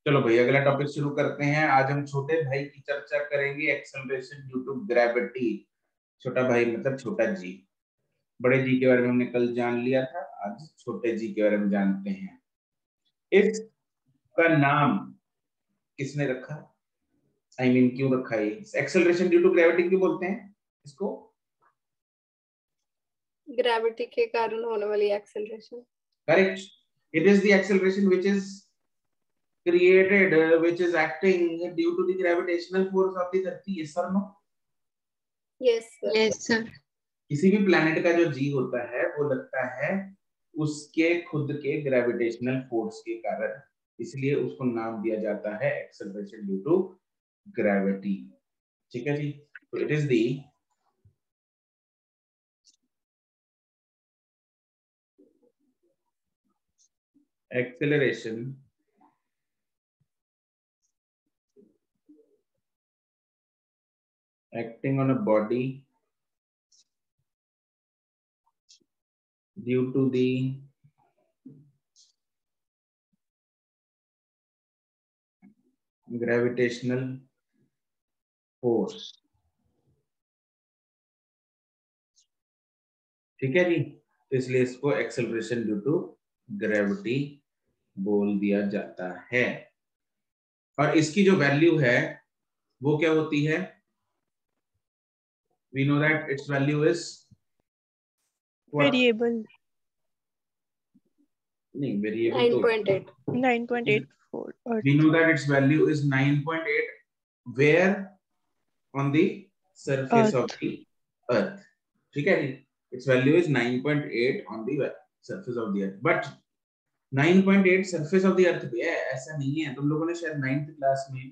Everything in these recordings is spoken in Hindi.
चलो भाई अगला टॉपिक शुरू करते हैं। आज हम छोटे भाई की चर्चा करेंगे, एक्सेलरेशन ड्यू टू ग्रेविटी। छोटा भाई मतलब छोटा जी। बड़े जी के बारे में हमने कल जान लिया था, आज छोटे जी के बारे में जानते हैं। इसका नाम किसने रखा? आई मीन क्यों रखा है? एक्सेलरेशन ड्यू टू ग्रेविटी क्यों बोलते हैं इसको? ग्रेविटी के कारण होने वाली acceleration. Correct. It is the acceleration which is created which is acting due to the gravitational force of the धरती। yes or no? Yes sir. किसी भी प्लैनेट का जो जी होता है वो लगता है उसके खुद के ग्रेविटेशनल फोर्स के कारण, इसलिए उसको नाम दिया जाता है एक्सेलरेशन ड्यू टू ग्रेविटी। ठीक है जी। तो it is the acceleration acting on a body due to the gravitational force। ठीक है जी। तो इसलिए इसको एक्सेलरेशन ड्यू टू ग्रेविटी बोल दिया जाता है। और इसकी जो वैल्यू है वो क्या होती है? we know that its value is what? Variable नहीं, वेरिएबल तो 9.8 9.84 we know that its value is 9.8 where on the surface of the earth। ठीक है जी। its value is 9.8 on the surface of the earth, but 9.8 surface of the earth पे है, ऐसा नहीं है। तुम लोगों ने शायद 9th क्लास में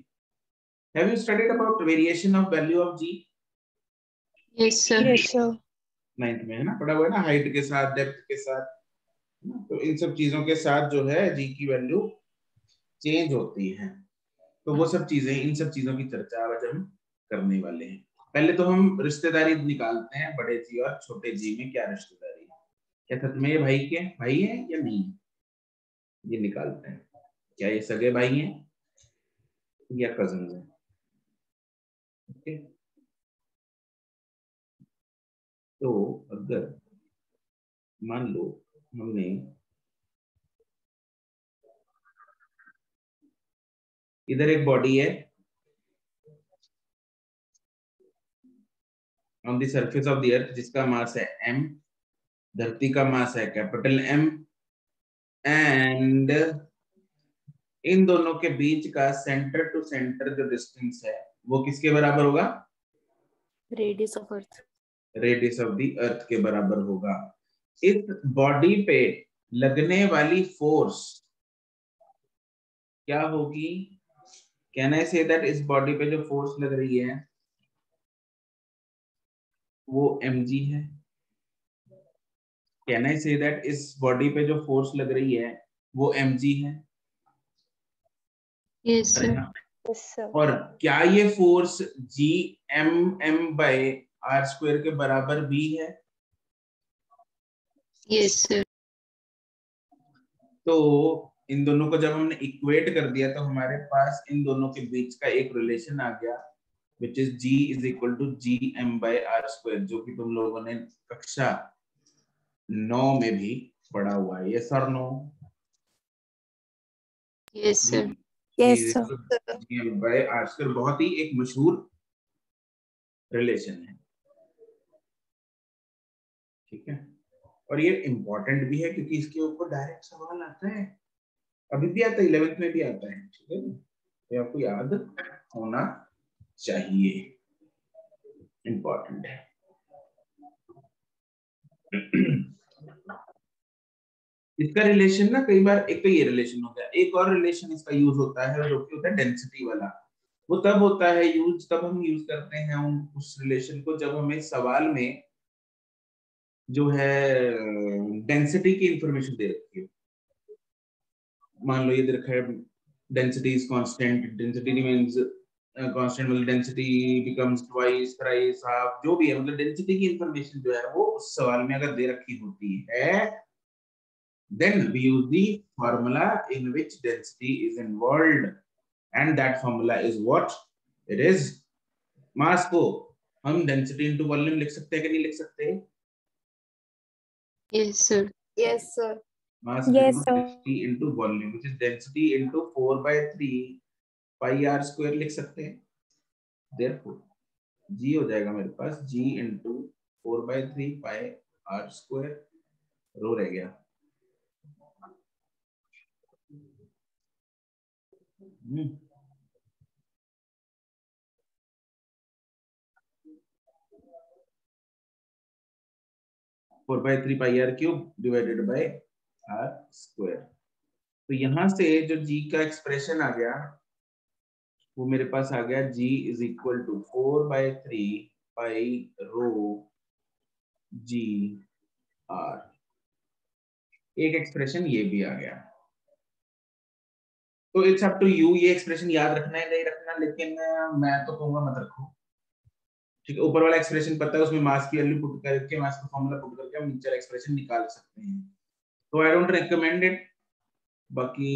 have you studied about variation of value of g? Yes sir. 9th में है ना, पढ़ा हुआ है ना, हाइट के साथ, डेप्थ के साथ। तो इन सब चीजों के साथ जो है जी की वैल्यू चेंज होती है। तो वो सब चीजें, इन सब चीजों की चर्चा आज हम करने वाले हैं। पहले तो हम रिश्तेदारी निकालते हैं, बड़े जी और छोटे जी में क्या रिश्तेदारी है। क्या सच में ये भाई है या नहीं? ये निकालते हैं। क्या ये सगे भाई हैं या कजन हैं? ओके। तो अगर मान लो हमने इधर एक बॉडी है on the surface of the अर्थ जिसका मास है m, धरती का मास है कैपिटल M, एंड इन दोनों के बीच का सेंटर टू सेंटर जो डिस्टेंस है वो किसके बराबर होगा? Radius of earth. Radius of the अर्थ के बराबर होगा। इस बॉडी पे लगने वाली फोर्स क्या होगी? कैन आई से दैट इस बॉडी पे जो फोर्स लग रही है वो mg है? कैन आई से दैट इस बॉडी पे जो फोर्स लग रही है वो mg है? Yes sir. और क्या ये force G M M by R square के बराबर भी है? Yes sir. तो इन दोनों को जब हमने इक्वेट कर दिया तो हमारे पास इन दोनों के बीच का एक रिलेशन आ गया which is g is equal to G M by R square, जो कि तुम लोगों ने कक्षा 9 में भी पढ़ा हुआ है। यस और no? Yes sir. Yes sir. G M by R square बहुत ही एक मशहूर रिलेशन है। ठीक है। और ये इंपॉर्टेंट भी है क्योंकि इसके ऊपर डायरेक्ट सवाल आता है, अभी भी आता है, 11th में भी आता है। ठीक है, तो आपको याद होना चाहिए, इंपॉर्टेंट है। इसका रिलेशन ना कई बार, एक तो ये रिलेशन हो गया, एक और रिलेशन इसका यूज होता है जो कि होता है डेंसिटी वाला। वो तब होता है यूज, तब हम यूज करते हैं उस रिलेशन को जब हमें सवाल में जो है डेंसिटी की इंफॉर्मेशन दे रखी है। मान लो ये दे रखा है density is constant, density means constant मतलब density becomes twice, thrice, half, जो भी है, मतलब डेंसिटी की इंफॉर्मेशन जो है वो उस सवाल में अगर दे रखी होती है then we use the formula in which density is involved, and that formula is what? It is mass को हम density into volume लिख सकते हैं कि नहीं लिख सकते? Yes, sir. Yes, sir. Mass Yes, is sir. density into volume, which is density into 4/3 pi r square लिख सकते हैं. Therefore, G हो जाएगा मेरे पास G into 4/3 pi r square, रो रह गया. 4/3 pi r cube divided by r square. तो यहां से जो G का एक्सप्रेशन आ गया वो मेरे पास आ गया G is equal to 4/3 pi rho G r. एक एक्सप्रेशन ये भी आ गया. तो इट्स अप टू यू ये एक्सप्रेशन याद रखना है नहीं रखना, लेकिन मैं तो कहूंगा मत रखो. ठीक है, ऊपर वाला एक्सप्रेशन पता है, उसमें मास की वैल्यू पुट करके मास का फॉर्मूला पुट करके हम नीचे एक्सप्रेशन निकाल सकते हैं. तो आई डोंट रिकमेंड इट. बाकी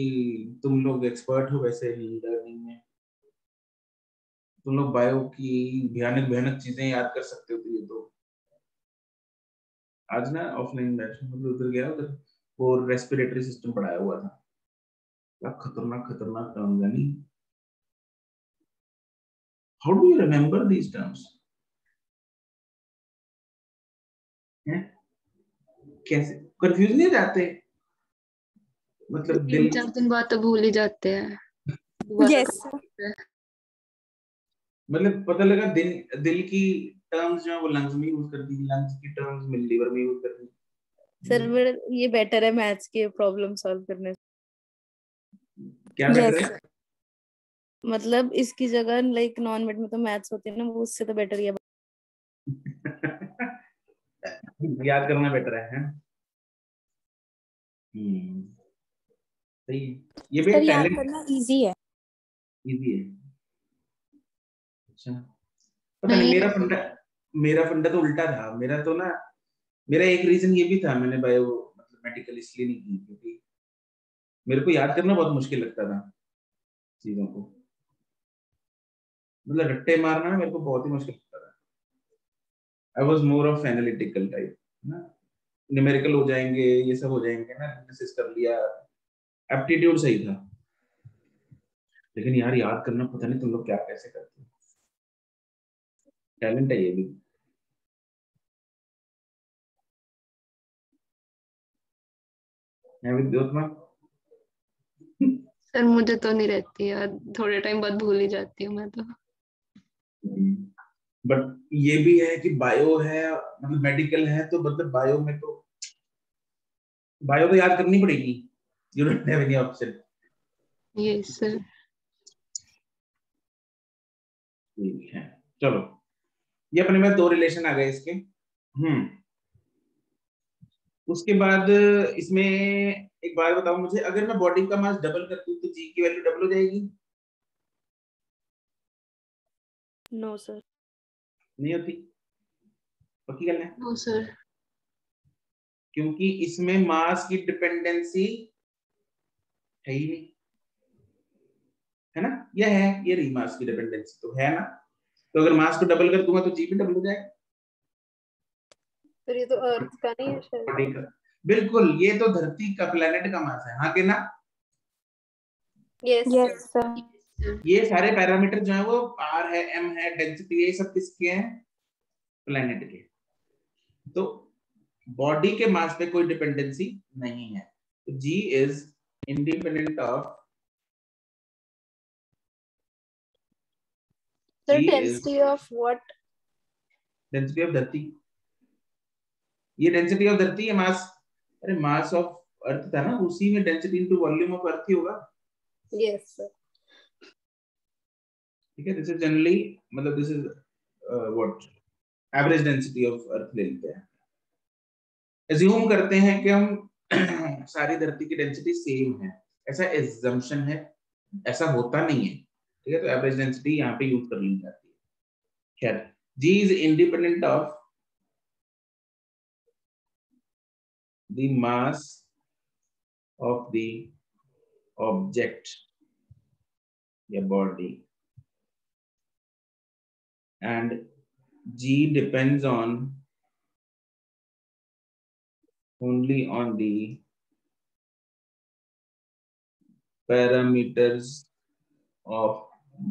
तुम लोग एक्सपर्ट हो वैसे लर्निंग में, तुम लोग बायो की भयानक भयानक चीजें याद कर सकते हो. तो ये तो आज ना ऑफलाइन बैच मतलब उधर गया, उधर वो रेस्पिरेटरी सिस्टम पढ़ाया हुआ था. क्या खतरनाक खतरनाक टर्म्स है नहीं. How do you remember these terms? कैसे कंफ्यूज नहीं जाते? मतलब दिल 3-4 दिन बाद तो भूल ही जाते हैं. Yes, sir. मतलब पता लगा दिल की टर्म्स जो है वो लंग्स में यूज कर दी, लंग्स की टर्म्स में लीवर में यूज कर दी. सर मेरा ये बेटर है मैथ्स के प्रॉब्लम सॉल्व करने. क्या बेटर Yes, है? मतलब इसकी जगह लाइक नॉन मेड में तो मैथ्स होती है ना, वो उससे तो बेटर ही है. याद करना बेटर है. सही है. ये भी सर याद टैलेंट करना इजी है. इजी है. अच्छा पता नहीं, मेरा फंडा तो उल्टा था. मेरा एक रीजन ये भी था, मैंने बायो मतलब मेडिकल इसलिए नहीं की क्योंकि मेरे को याद करना बहुत मुश्किल लगता था चीजों को. मतलब रट्टे मारना मेरे को बहुत ही मुश्किल लगता था. I was more of analytical type ना. न्यूमेरिकल हो जाएंगे, ये सब हो जाएंगे ना, एनालिसिस कर लिया, एप्टीट्यूड सही था. लेकिन यार याद करना पता नहीं तुम लोग क्या कैसे करते हो. टैलेंट है ये भी. सर मुझे तो नहीं रहती यार, थोड़े टाइम बाद भूल ही जाती हूँ मैं तो. बट ये भी है कि बायो है मतलब मेडिकल है, तो मतलब बायो में तो बायो तो याद करनी पड़ेगी. You don't have any option. Yes sir. ठीक है चलो, ये अपने में दो रिलेशन आ गए इसके. उसके बाद इसमें एक बात बताओ मुझे, अगर मैं बॉडी का मास डबल कर दूं तो जी की वैल्यू डबल हो जाएगी? No sir. नहीं होती. पक्की गल है. No sir. क्योंकि इसमें मास की डिपेंडेंसी है ही नहीं, है ना. यह है, ये रही मास की डिपेंडेंसी तो है ना. तो अगर मास को डबल कर दूंगा तो जी भी डबल हो जाएगा. सर ये तो अर्थ का नहीं है शायद. बिल्कुल, ये तो धरती का प्लेनेट का मास है. हाँ के ना. Yes, yes sir. ये सारे पैरामीटर जो है वो आर है, एम है, डेंसिटी, ये सब किसके हैं? प्लेनेट के. तो बॉडी के मास पे कोई डिपेंडेंसी नहीं है. तो G is independent of Sir, density of what? Density of धरती. ये डेंसिटी ऑफ धरती है मास. अरे मास ऑफ अर्थ था ना, उसी में density into volume of earth ही होगा. Yes, sir. ठीक है. दिस इज जनरली मतलब this is what average density of earth ले लेते हैं. एज्यूम करते हैं कि हम सारी धरती की डेंसिटी सेम है. ऐसा एजम्पशन है, ऐसा होता नहीं है. ठीक है. तो एवरेज डेंसिटी यहाँ पे यूज कर ली जाती है. खैर, G is independent of the mass of the object या body, and G depends on only on the parameters of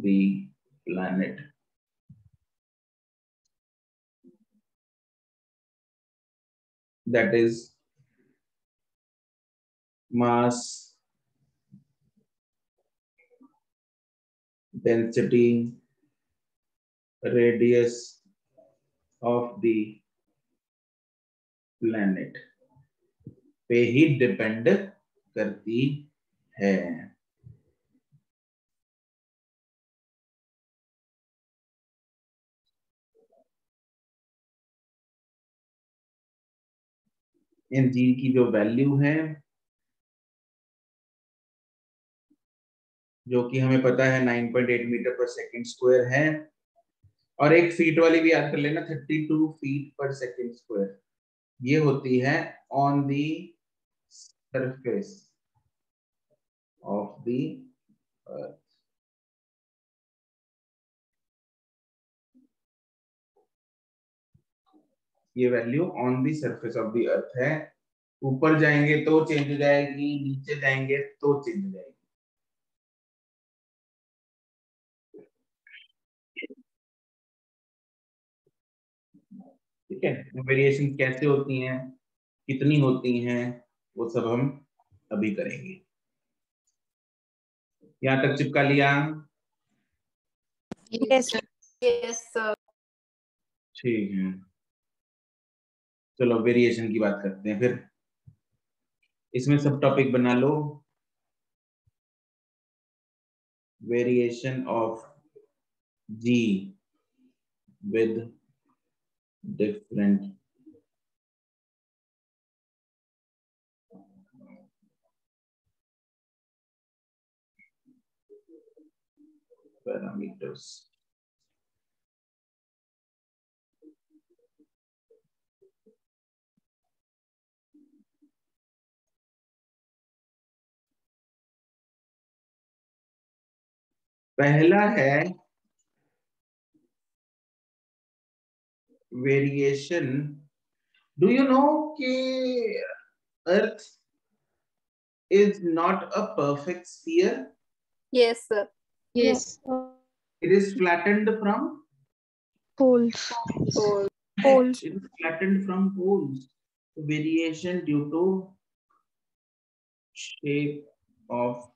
the planet. That is mass, density, radius of the planet पे ही डिपेंड करती है। इन जी की जो वैल्यू है, जो कि हमें पता है 9.8 मीटर पर सेकंड स्क्वायर है, और एक फीट वाली भी याद कर लेना, 32 फीट पर सेकंड स्क्वायर, ये होती है on the surface of the earth. ये value on the surface of the earth है। ऊपर जाएंगे तो चेंज हो जाएगी, नीचे जाएंगे तो चेंज हो जाएगी। ठीक है, वेरिएशन कैसे होती हैं, कितनी होती हैं, वो सब हम अभी करेंगे। यहाँ तक चिपका लिया? Yes, sir. Yes sir. ठीक है, चलो वेरिएशन की बात करते हैं फिर। इसमें सब टॉपिक बना लो, variation of G with different parameters. पहला है वेरिएशन। डू यू नो कि earth is not a perfect sphere, yes sir. Yes. It is flattened from Poles. और Poles. it is flattened from poles. So variation due to shape of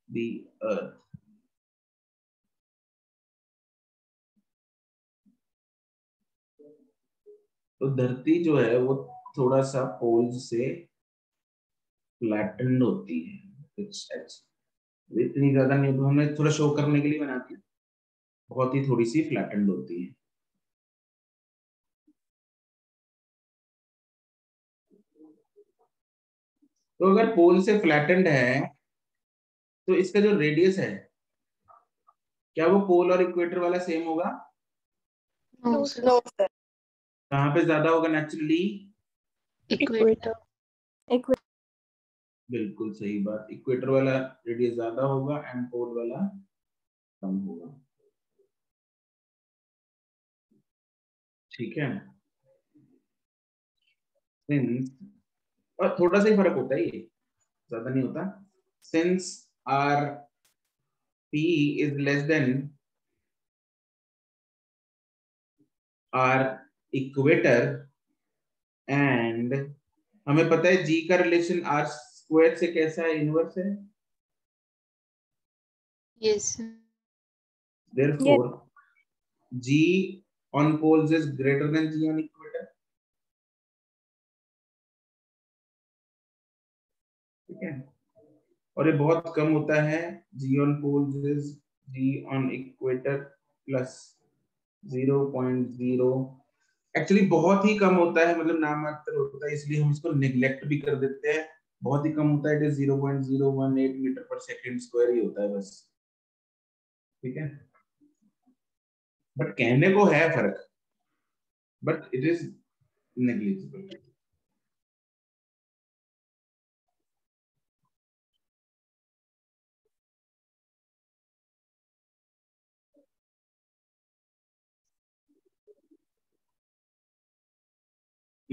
the earth. तो धरती जो है वो थोड़ा सा पोल्स से फ्लैटेंड होती है। इतनी ज्यादा नहीं, तो हमने थोड़ा शो करने के लिए बनाती है, बहुत ही थोड़ी सी फ्लैटेंड होती है। तो अगर पोल से फ्लैटेंड है तो इसका जो रेडियस है, क्या वो पोल और इक्वेटर वाला सेम होगा? No, sir. No sir. कहाँ पे ज्यादा होगा नेचुरली? Equator. बिल्कुल सही बात, इक्वेटर वाला रेडियस ज्यादा होगा एंड पोल वाला कम होगा। ठीक है, सिंस, और थोड़ा सा ही फर्क होता है, ये ज्यादा नहीं होता। Since R P is less than R equator, and हमें पता है जी का रिलेशन आर स्क्वायर से कैसा है, इनवर्स है। Yes, sir. Therefore G on poles is greater than G on equator. ठीक है, और ये बहुत कम होता है, G on poles is G on equator plus 0.0, actually बहुत ही कम होता है, मतलब नामात्र होता है, इसलिए हम इसको निग्लेक्ट भी कर देते हैं। बहुत ही कम होता है, इट इज 0.018 मीटर पर सेकंड स्क्वायर ही होता है बस। ठीक है, बट कहने को है फर्क, बट इट इज नेग्लिजिबल।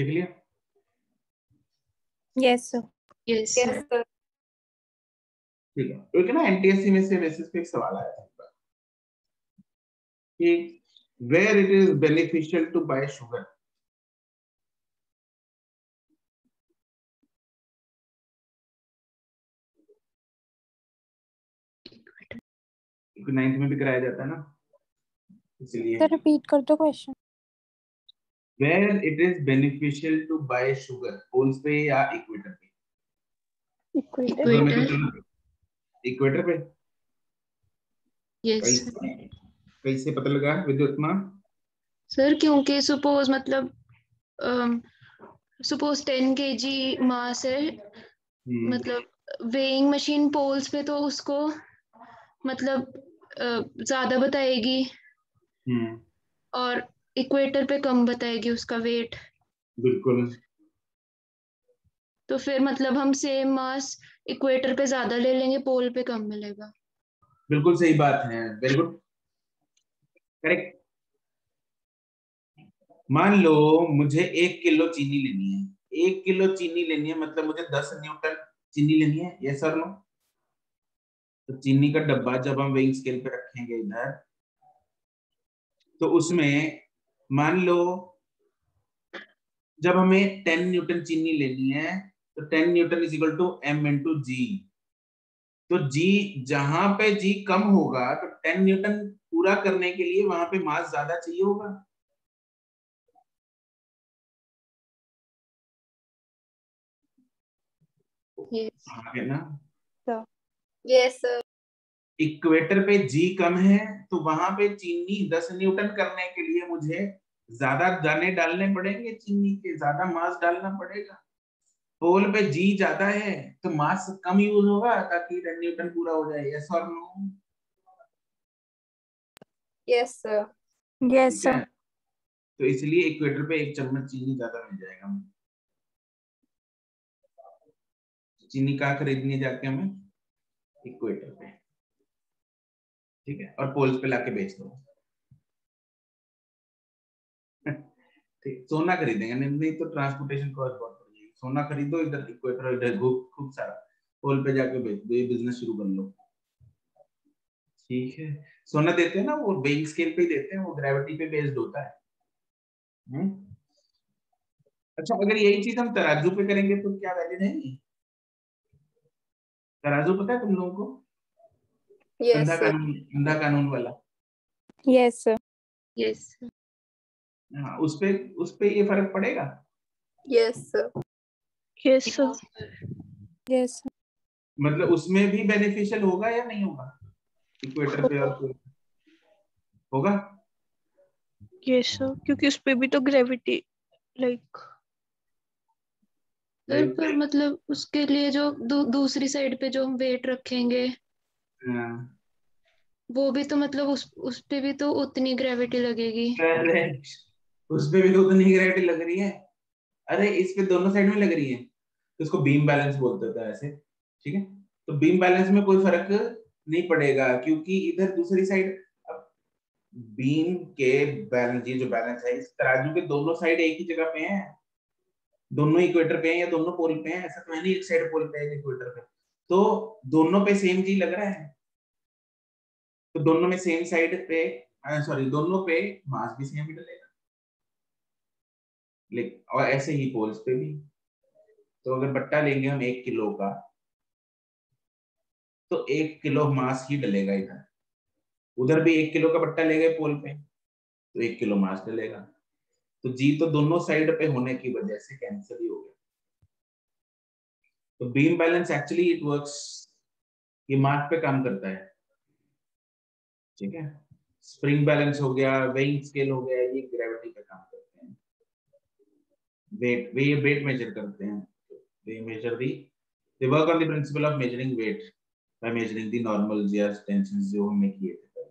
लिख लिया? Yes sir. Yes yes sir. Sir. ठीक है। एक ना एनटीएससी में से बेसिस पे एक सवाल आया था कि where it is beneficial to buy sugar. Ninth में भी कराया जाता है ना, इसलिए सर रिपीट कर दो question. Where it is beneficial to buy sugar, poles पे या इक्वेटर पे? दोनों में से इक्वेटर। चलो, इक्वेटर पे। यस कैसे कैसे पता लगा विद्युत्मा? सर, क्योंकि सपोज मतलब सपोज 10 kg मास है, मतलब वेइंग मशीन पोल्स पे तो उसको मतलब ज्यादा बताएगी और इक्वेटर पे कम बताएगी उसका वेट। बिल्कुल तो फिर मतलब हम सेम मास इक्वेटर पे ज्यादा ले लेंगे, पोल पे कम मिलेगा। बिल्कुल सही बात है, वेरी गुड, करेक्ट। मान लो मुझे 1 किलो चीनी लेनी है, 1 किलो चीनी लेनी है, मतलब मुझे 10 न्यूटन चीनी लेनी है, यस और नो? तो चीनी का डब्बा जब हम वेइंग स्केल पे रखेंगे इधर, तो उसमें मान लो जब हमें 10 न्यूटन चीनी लेनी है, तो 10 newton is equal to M into G. तो जी जहां पे जी कम होगा तो 10 न्यूटन पूरा करने के लिए वहां पे मास ज्यादा चाहिए होगा। यस हाँ है ना? Yes sir. इक्वेटर पे जी कम है, तो वहां पे चीनी 10 न्यूटन करने के लिए मुझे ज्यादा दाने डालने पड़ेंगे, चीनी के ज्यादा मास डालना पड़ेगा। पोल पे जी ज्यादा है तो मास कम यूज होगा ताकि 10 न्यूटन पूरा हो जाए, यस और नो? Yes sir. यस ठीक है, सर। तो इसलिए इक्वेटर पे 1 चम्मच चीनी ज्यादा मिल जाएगा हमें। चीनी कहाँ खरीदनी है जाके हमें? इक्वेटर पे, ठीक है, और पोल्स पे लाके बेच दो। ठीक, सोना खरीदेंगे नहीं, नहीं तो ट्रांसपोर्टेशन कॉस्ट बहुत बढ़ जाएगी। सोना खरीदो इधर, इक्वेटर इधर खूब सारा, पोल पे जाके बेच दो, ये बिजनेस शुरू कर लो। ठीक है, सोना देते हैं ना वो वेइंग स्केल पे ही देते हैं, वो ग्रेविटी पे बेस्ड होता है। अच्छा, अगर यही चीज हम तराजू पे करेंगे तो क्या वैल्यू रहेगी? तराजू पता है तुम लोगों को? Yes sir. अंधा कानून वाला। Yes sir. यस हाँ, उस पे ये फर्क पड़ेगा? Yes sir. Yes sir. Yes मतलब उसमें भी बेनिफिशियल होगा या नहीं होगा? इक्वेटर पे और पोल पे होगा? यस सर, क्योंकि उस पे भी तो ग्रेविटी लाइक। सर, पर मतलब उसके लिए जो दूसरी साइड पे जो हम वेट रखेंगे, हाँ, वो भी तो मतलब उस पे भी तो उतनी ग्रेविटी लगेगी। करेक्ट, उस पे भी तो उतनी ग्रेविटी लग रही है। अरे इस पे दोनों साइड में लग रही है, तो इसको बीम बैलेंस बोलते थे ऐसे, ठीक है। तो बीम बैलेंस में कोई फर्क नहीं पड़ेगा, क्योंकि इधर दूसरी साइड, अब बीम के बैलेंस, ये जो बैलेंस है, इस तराजू के दोनों साइड एक ही जगह पे हैं, दोनों इक्वेटर पे हैं या दोनों पोल पे हैं, ऐसा तो है नहीं एक साइड पोल पे है इक्वेटर पे। तो दोनों पे सेम जी लग रहा है, तो दोनों में सेम साइड पे, सॉरी दोनों पे मास भी सेम ही डलेगा। लेकिन और ऐसे ही पोल्स पे भी, तो अगर बट्टा लेंगे हम 1 किलो का, तो 1 किलो मास ही डलेगा इधर। उधर भी 1 किलो का बट्टा ले गए पोल पे, तो 1 किलो मास डलेगा। तो जी तो दोनों साइड पे होने की वजह से कैंसिल ही हो गया। तो beam balance actually it works, ये मास पे काम करता है, ठीक है। स्प्रिंग बैलेंस हो गया, वेइंग स्केल हो गया, ये ग्रेविटी पे काम करते हैं। वेट, वे वेट मेजर करते हैं, they measure the, they work on the principle of measuring weight by measuring the normals या tensions जो हमने किए थे।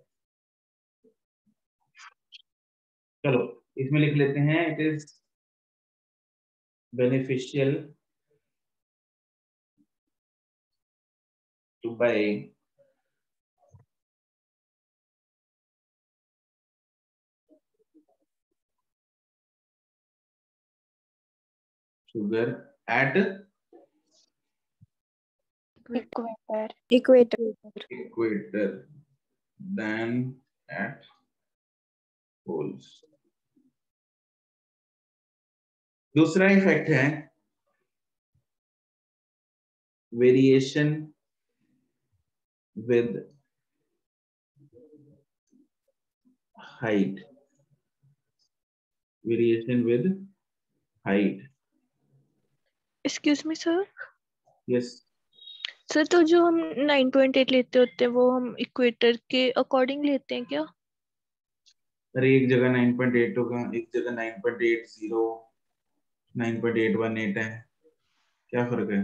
चलो इसमें लिख लेते हैं, it is beneficial to buy sugar at equator than at poles. दूसरा इफेक्ट है variation with height. Variation with height. Excuse me, sir. Yes. Sir तो जो हम 9.8 लेते होते हैं वो हम इक्वेटर के अकॉर्डिंग लेते हैं क्या? अरे एक जगह 9.8 होगा, एक जगह 9.80, 9.818 है, क्या फर्क है?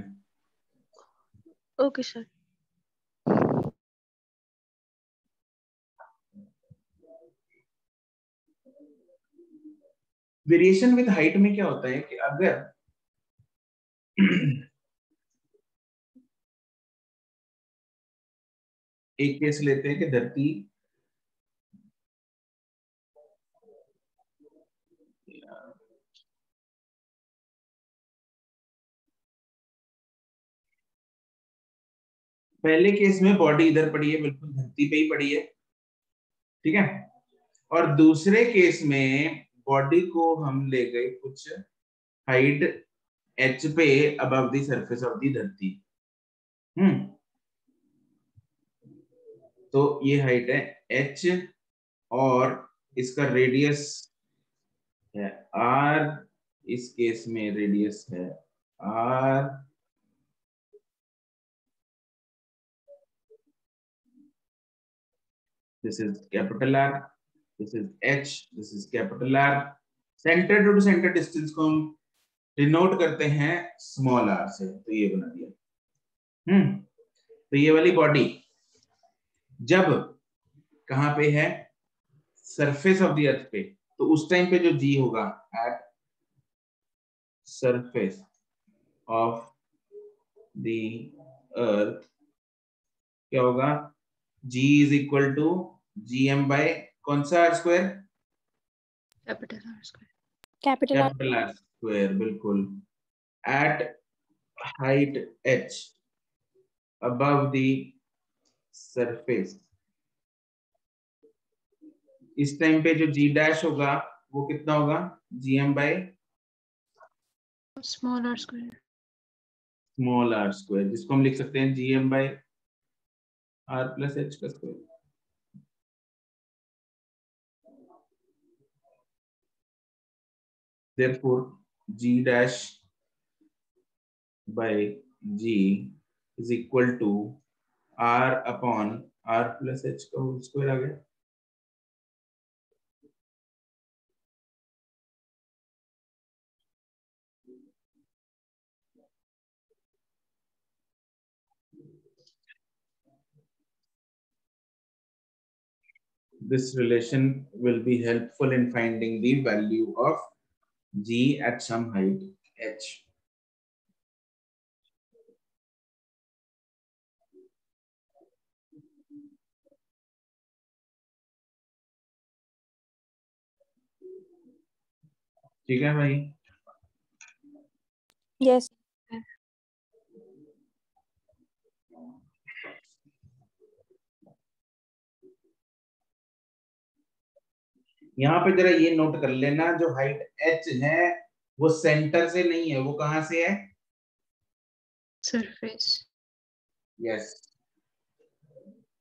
Okay sir. Variation with height में क्या होता है कि अगर एक केस लेते हैं कि धरती पहले केस में बॉडी इधर पड़ी है, बिल्कुल धरती पे ही पड़ी है, ठीक है, और दूसरे केस में बॉडी को हम ले गए कुछ हाइट h पे above the surface of the धरती. तो ये हाइट है h और इसका रेडियस है r, इस केस में रेडियस है r, this is capital R, this is h, this is capital R. Centre to centre distance को हम डिनोट करते हैं स्मॉल r से, तो ये बना दिया. तो ये वाली बॉडी जब कहां पे है, सरफेस ऑफ द अर्थ पे, तो उस टाइम पे जो g होगा at surface of the earth क्या होगा, g is equal to gm by कौन सा r square, capital R square, बिल्कुल, at height h above the surface. इस टाइम पे जो g डैश होगा वो कितना होगा, gm by small r square, जिसको हम लिख सकते हैं gm by r plus h का square. Therefore, g dash by g is equal to r upon r plus h का होल स्क्वायर आ गया. This relation will be helpful in finding the value of g at some height h. ठीक है भाई? यस. यहाँ पे जरा ये नोट कर लेना, जो हाइट h है वो सेंटर से नहीं है, वो कहां से है, surface. Yes,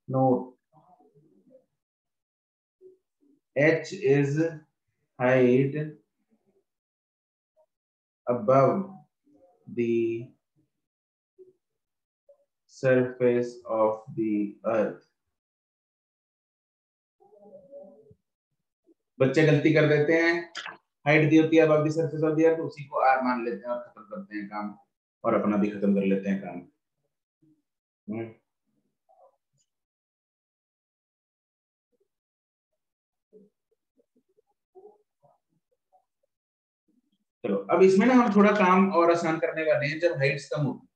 note, h is height above the surface of the earth. बच्चे गलती कर देते हैं, हाइट दी होती है above the surface of the अर्थ, उसी को r मान लेते हैं और खत्म करते हैं काम, और अपना भी खत्म कर लेते हैं काम. चलो अब इसमें ना हम थोड़ा काम और आसान करने वाले हैं. जब हाइट्स कम होती,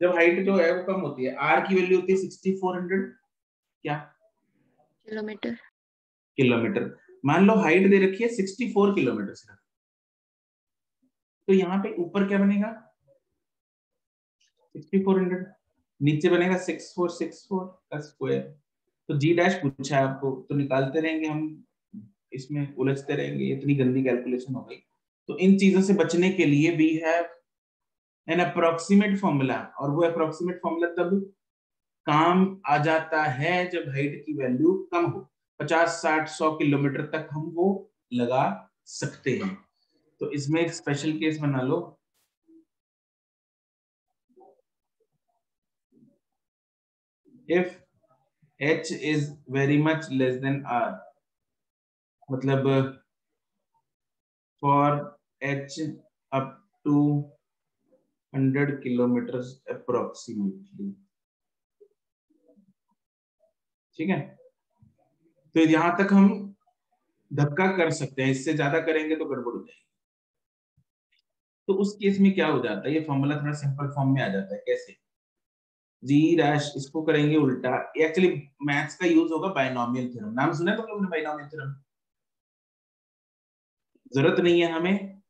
जब हाइट जो है वो कम होती है, r की वैल्यू होती है 6400 क्या किलोमीटर. मान लो हाइट दे रखी है 64 किलोमीटर सिर्फ, तो यहाँ पे ऊपर क्या बनेगा 6400, नीचे बनेगा 6464 का स्क्वायर। तो जी डैश पूछा है आपको, तो निकालते रहेंगे हम, इसमें उलझते रहेंगे, इतनी गंदी कैलकुलेशन हो गई। तो इन चीजों से बचने के लिए we have an approximate formula, और वो अप्रोक्सीमेट फॉर्मूला तब काम आ जाता है जब हाइट की वैल्यू कम हो, 50 60 100 किलोमीटर तक हम वो लगा सकते हैं। तो इसमें एक स्पेशल केस बना लो, if h is very much less than r, मतलब for h up to 100 kilometers approximately, ठीक है। तो यहां तक हम धक्का कर सकते हैं, इससे ज्यादा करेंगे तो गड़बड़ हो जाएगी। तो उस केस में क्या हो जाता है, ये फॉर्मूला थोड़ा सिंपल फॉर्म में आ जाता है। कैसे, जी डैश, इसको करेंगे उल्टा। एक्चुअली मैथ्स का यूज होगा बाइनोमियल थ्योरम, नाम सुना है तुम लोगों ने बाइनोमियल थ्योरम? जरूरत नहीं है हमें,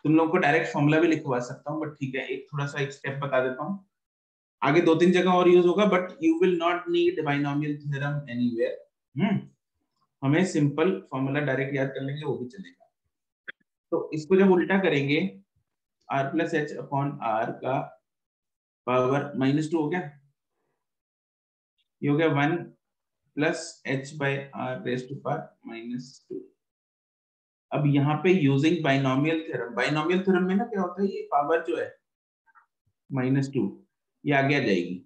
तुम लोगों को डायरेक्ट फॉर्मूला भी लिखवा सकता हूँ, बट ठीक है, एक थोड़ा सा एक स्टेप बता देता हूँ। आगे 2-3 जगह और यूज होगा, but you will not need binomial theorem anywhere. हमें सिंपल फॉर्मूला डायरेक्ट याद कर लेंगे, वो भी चलेगा। तो इसको जब उल्टा करेंगे, r plus H upon R का पावर -2 हो गया, ये हो गया 1 plus H by R raise to power -2। अब यहाँ पे using binomial theorem, binomial theorem में ना क्या होता है, ये पावर जो है -2 ये आगे आ जाएगी,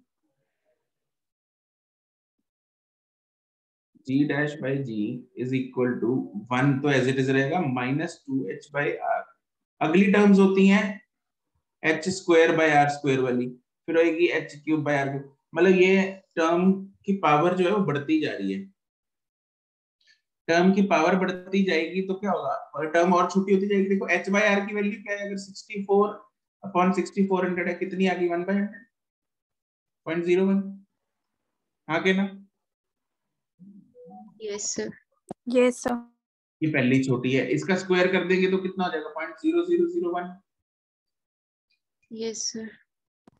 g dash by g is equal to 1, तो एज इट इज रहेगा -2h बाई r। अगली टर्म्स होती हैं h square by r square वाली, फिर होगी h cube by r cube, मतलब ये टर्म की पावर जो है वो बढ़ती जा रही है। टर्म की पावर बढ़ती जाएगी तो क्या होगा, और टर्म और छोटी होती जाएगी। देखो h बाई r की वैल्यू क्या है, अगर 64 अपॉन 6400 है, कितनी आ गई, 1/100.01, हाँ के ना? Yes sir. Yes sir. ये पहली छोटी है, इसका स्क्वायर कर देंगे तो कितना हो जाएगा, 0.0001। Yes sir.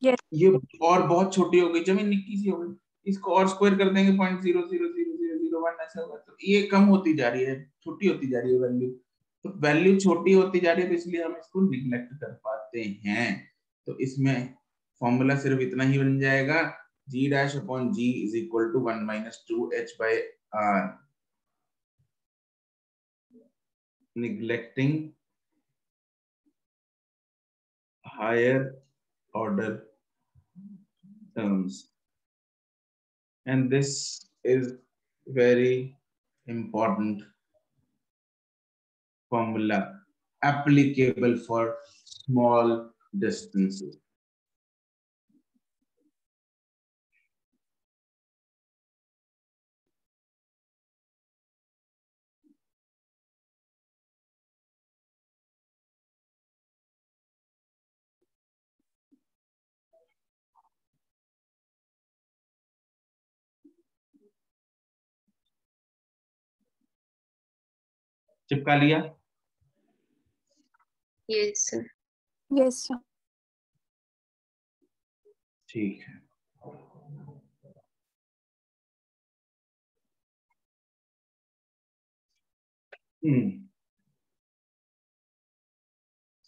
ये और बहुत छोटी हो गई, जमीन निक्की सी हो गई, इसको और स्क्वायर कर देंगे 0.000001, ऐसा होगा। तो ये कम होती जा रही है, छोटी होती जा रही है वैल्यू, तो वैल्यू छोटी होती जा रही है, तो इसलिए हम इसको निग्लेक्ट कर पाते हैं। तो इसमें फॉर्मूला सिर्फ इतना ही बन जाएगा, g dash upon g is equal to 1 - 2h by r, neglecting higher order terms, and this is very important formula applicable for small distances. चिपका लिया? Yes sir. Yes sir. ठीक है।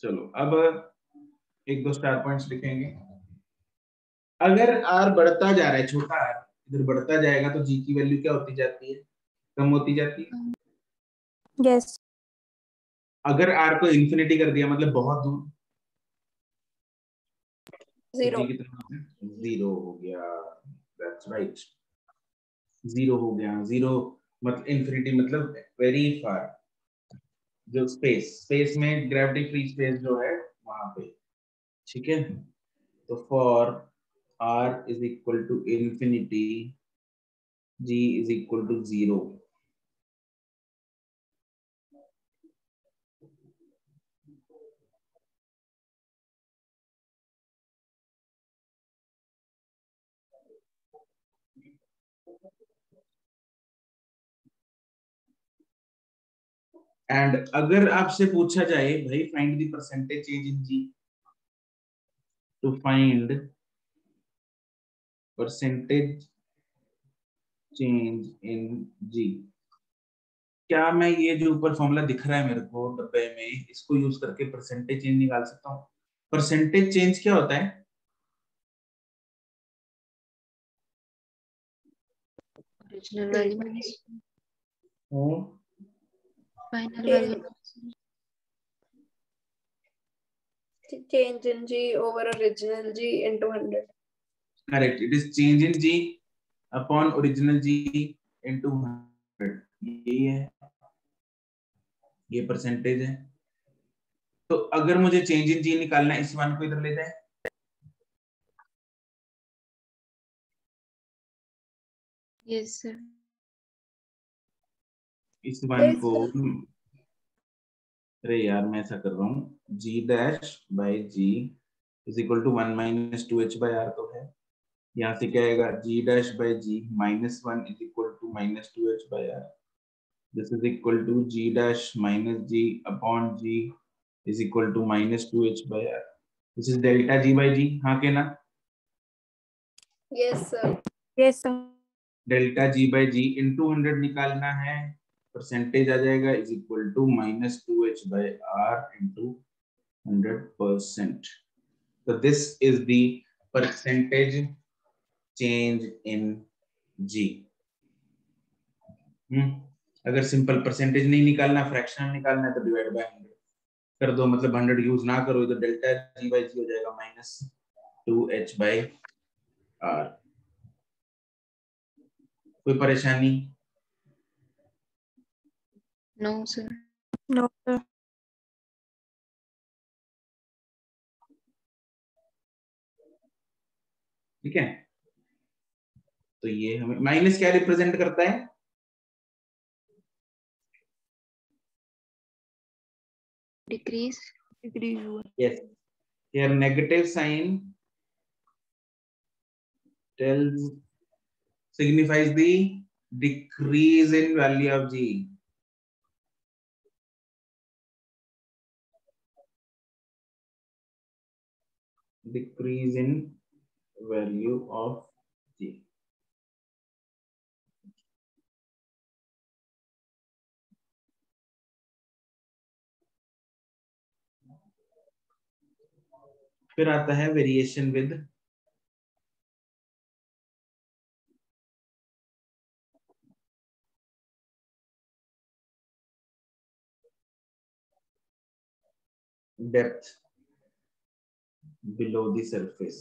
चलो अब 1-2 स्टार पॉइंट्स लिखेंगे। अगर r बढ़ता जा रहा है, छोटा r इधर बढ़ता जाएगा, तो g की वैल्यू क्या होती जाती है, कम होती जाती है। यस। अगर r को इंफिनिटी कर दिया, मतलब बहुत दूर, तो जीरो। g कितना, 0 हो गया। दैट्स राइट, 0 हो गया। 0 मतलब इंफिनिटी, मतलब वेरी फार, जो स्पेस में ग्रेविटी फ्री स्पेस जो है वहां पे, ठीक है। तो for r is equal to infinity, g is equal to 0। And अगर आपसे पूछा जाए भाई find the percentage change in G, to find percentage change in G, क्या मैं ये जो ऊपर फॉर्मूला दिख रहा है मेरे को डब्बे में, इसको यूज करके परसेंटेज चेंज निकाल सकता हूँ? परसेंटेज चेंज क्या होता है? Original value final value change in G over original G into 100. Correct. It is change in G upon original G into 100. यही है, ये परसेंटेज है। तो अगर मुझे चेंज इन जी निकालना है, इस वन को इधर लेते हैं, यस सर, इस वन को, अरे यार मैं ऐसा कर रहा हूँ, G dash by G is equal to 1 minus 2h by R तो है, यहाँ से क्या आएगा, G dash by G minus 1 is equal to minus 2h by R, this is equal to G dash minus G upon G is equal to minus 2h by R, this is delta G by G, हाँ के ना? Yes sir. Yes sir. Delta G by G into 100 निकालना है, परसेंटेज आ जाएगा is equal to minus 2h by R into 100%. So this is the percentage change in G. अगर सिंपल परसेंटेज नहीं निकालना, फ्रैक्शनल निकालना है तो डिवाइड बाय 100 कर दो, मतलब 100 यूज ना करो, तो डेल्टा जी बाई जी हो जाएगा माइनस 2h बाई आर। कोई परेशानी? No sir, no sir. ठीक है, तो ये हमें माइनस क्या रिप्रेजेंट करता है? डिक्रीज, डिक्रीज हुआ। Yes, here negative sign tells signifies the decrease in value of G. Decrease in value of G. फिर आता है variation with depth below the surface.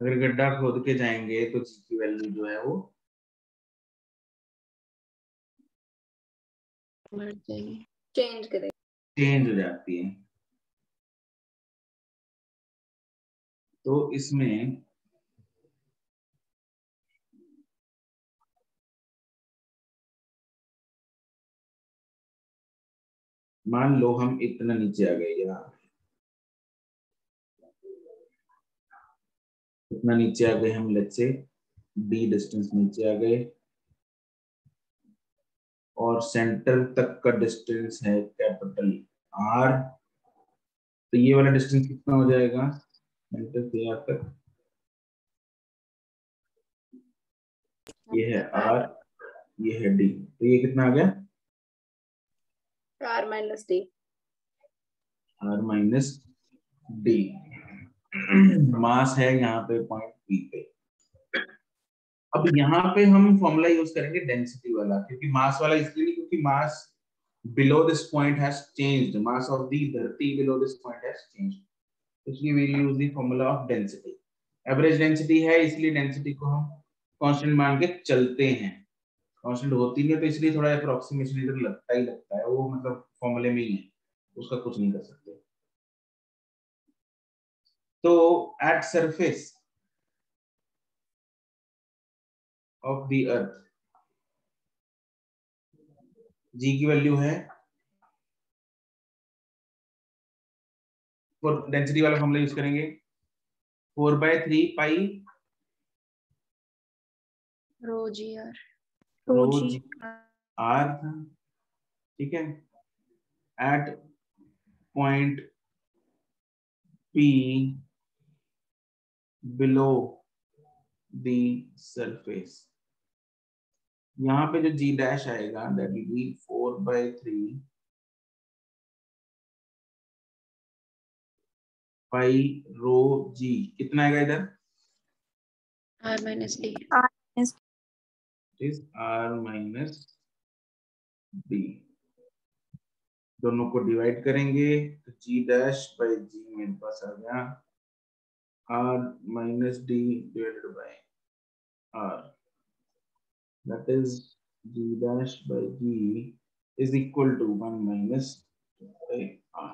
अगर गड्ढा खोद के जाएंगे तो जी की वैल्यू जो है वो बढ़ जाएगी, चेंज करें। चेंज हो जाती है। तो इसमें मान लो हम इतना नीचे आ गए, यार इतना नीचे आ गए हम, लेट्स से डी डिस्टेंस नीचे आ गए और सेंटर तक का डिस्टेंस है कैपिटल आर, तो ये वाला डिस्टेंस कितना हो जाएगा सेंटर से यहाँ तक? ये है आर, ये है डी, तो ये कितना आ गया? R minus D. R minus D. Mass है यहाँ पे पॉइंट पी पे। अब यहाँ पे हम फॉर्मूला यूज करेंगे डेंसिटी वाला, क्योंकि मास वाला इसलिए नहीं क्योंकि मास below this point has changed, mass of the धरती below this point has changed, इसलिए we use the formula of density. Average density है इसलिए डेंसिटी को हम कांस्टेंट मान के चलते हैं, कांस्टेंट होती नहीं है तो इसलिए थोड़ा अप्रोक्सीमेशन इधर लगता ही लगता है, वो मतलब फॉर्मूले में ही है, उसका कुछ नहीं कर सकते। तो at surface of the earth G की वैल्यू है, फॉर डेंसिटी वाला फॉर्मूला यूज करेंगे 4/3 pi rho ji are row ji are था, ठीक है, at point P below the surface. यहाँ पे जो जी डैश आएगा that will be 4/3 pi rho G, कितना आएगा इधर? R minus D, is R minus D. दोनों को डिवाइड करेंगे तो जी डैश बाई जी मेरे पास आ गया R minus D divided by R, that is g dash by g is equal to 1 minus by r,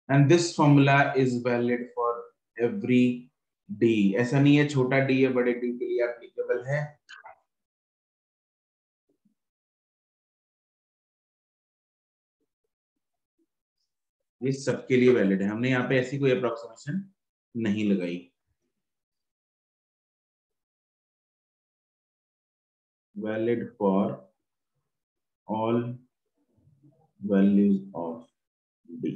and this formula is valid for every d। ऐसा नहीं है छोटा d है बड़े d के लिए एप्लीकेबल है, ये सबके लिए वैलिड है। हमने यहाँ पे ऐसी कोई अप्रोक्सीमेशन नहीं लगाई। Valid for all values of d।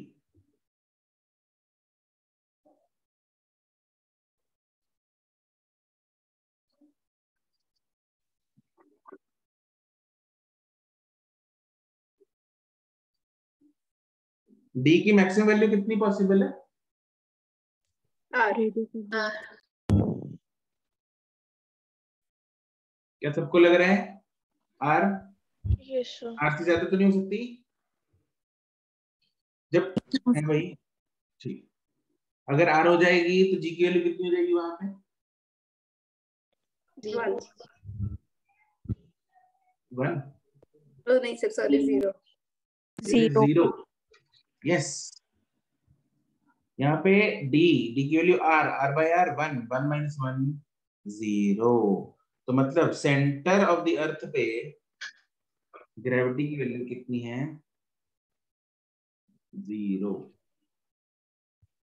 d की मैक्सिमम वैल्यू कितनी पॉसिबल है? क्या सबको लग रहा है r? Yes sir. r से ज्यादा तो नहीं हो सकती जब है भाई, ठीक। अगर r हो जाएगी तो g की वैल्यू कितनी हो जाएगी वहां पे? 1 नहीं सर, सॉरी, 0। 0 यस। यहाँ पे d की value r by r 1 1 minus 1 0। तो मतलब सेंटर ऑफ द अर्थ पे ग्रेविटी की वैल्यू कितनी है? 0।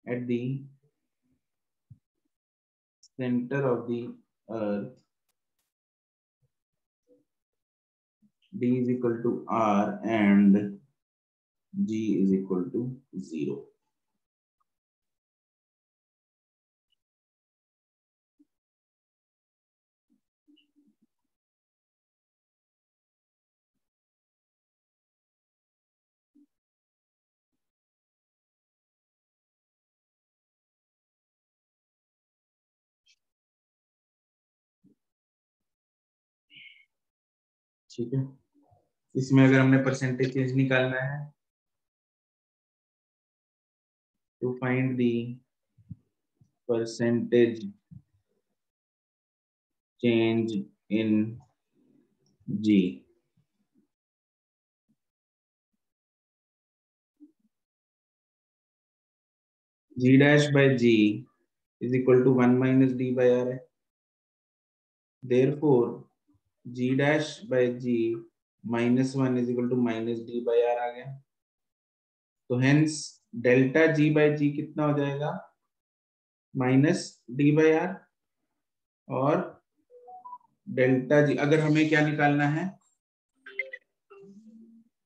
Eight the centre of the earth d is equal to r and g is equal to 0। ठीक है, इसमें अगर हमने परसेंटेज चेंज निकालना है to find the percentage change in G, G dash by G is equal to 1 minus D by R है। Therefore G dash by G minus 1 is equal to minus D by R आ गया। तो hence delta G by G कितना हो जाएगा? Minus D by R। और डेल्टा G अगर हमें क्या निकालना है?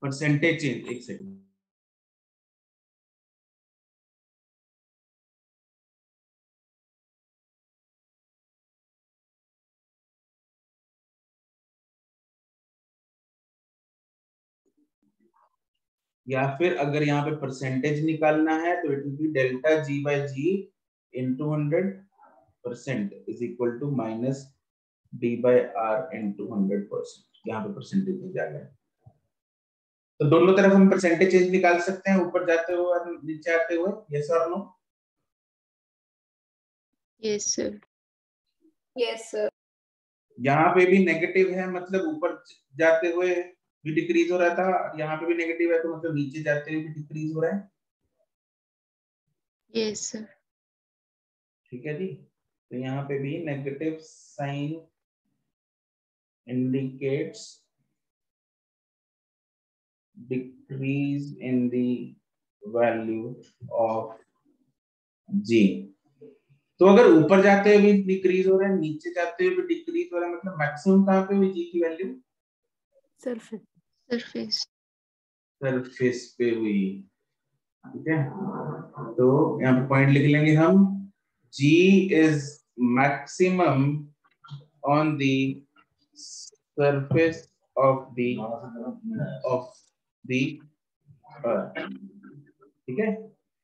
Percentage change. एक सेकंड, या फिर अगर यहाँ पे परसेंटेज निकालना है तो it will be delta G by G into 100% is equal to minus D by R into 100%। यहाँ पे परसेंटेज नहीं जाएगा, तो दोनों तरफ हम परसेंटेज चेंज निकाल सकते हैं, ऊपर जाते हुए और नीचे आते हुए। यस और no? Yes sir. Yes sir. यहाँ पे भी नेगेटिव है, मतलब ऊपर जाते हुए भी डिक्रीज हो रहा था, यहाँ पे भी नेगेटिव है तो मतलब नीचे जाते हुए भी डिक्रीज हो रहा है। Yes sir. ठीक है जी, तो यहाँ पे भी negative sign indicates decrease in the value of G। तो अगर ऊपर जाते हुए भी डिक्रीज हो रहा है, नीचे जाते हुए भी डिक्रीज हो रहा है, मतलब मैक्सिमम कहाँ पे हुई जी की वैल्यू? सरफेस सरफेस सरफेस पे हुई। ठीक है, तो यहाँ पे पॉइंट लिख लेंगे हम, G is maximum on the surface of the earth। ठीक है,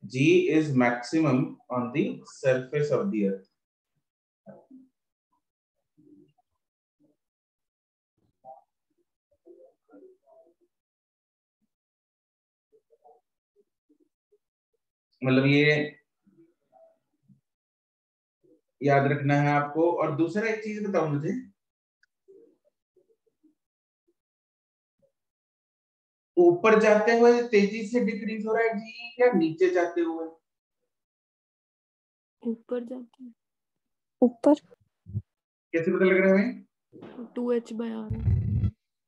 G is maximum on the surface of the earth। मतलब ये याद रखना है आपको। और दूसरा एक चीज बताओ मुझे, ऊपर जाते हुए तेजी से डिक्रीज हो रहा है जी या नीचे जाते हुए? ऊपर जाते हैं, ऊपर। कैसे पता लग रहा है? 2h/r है।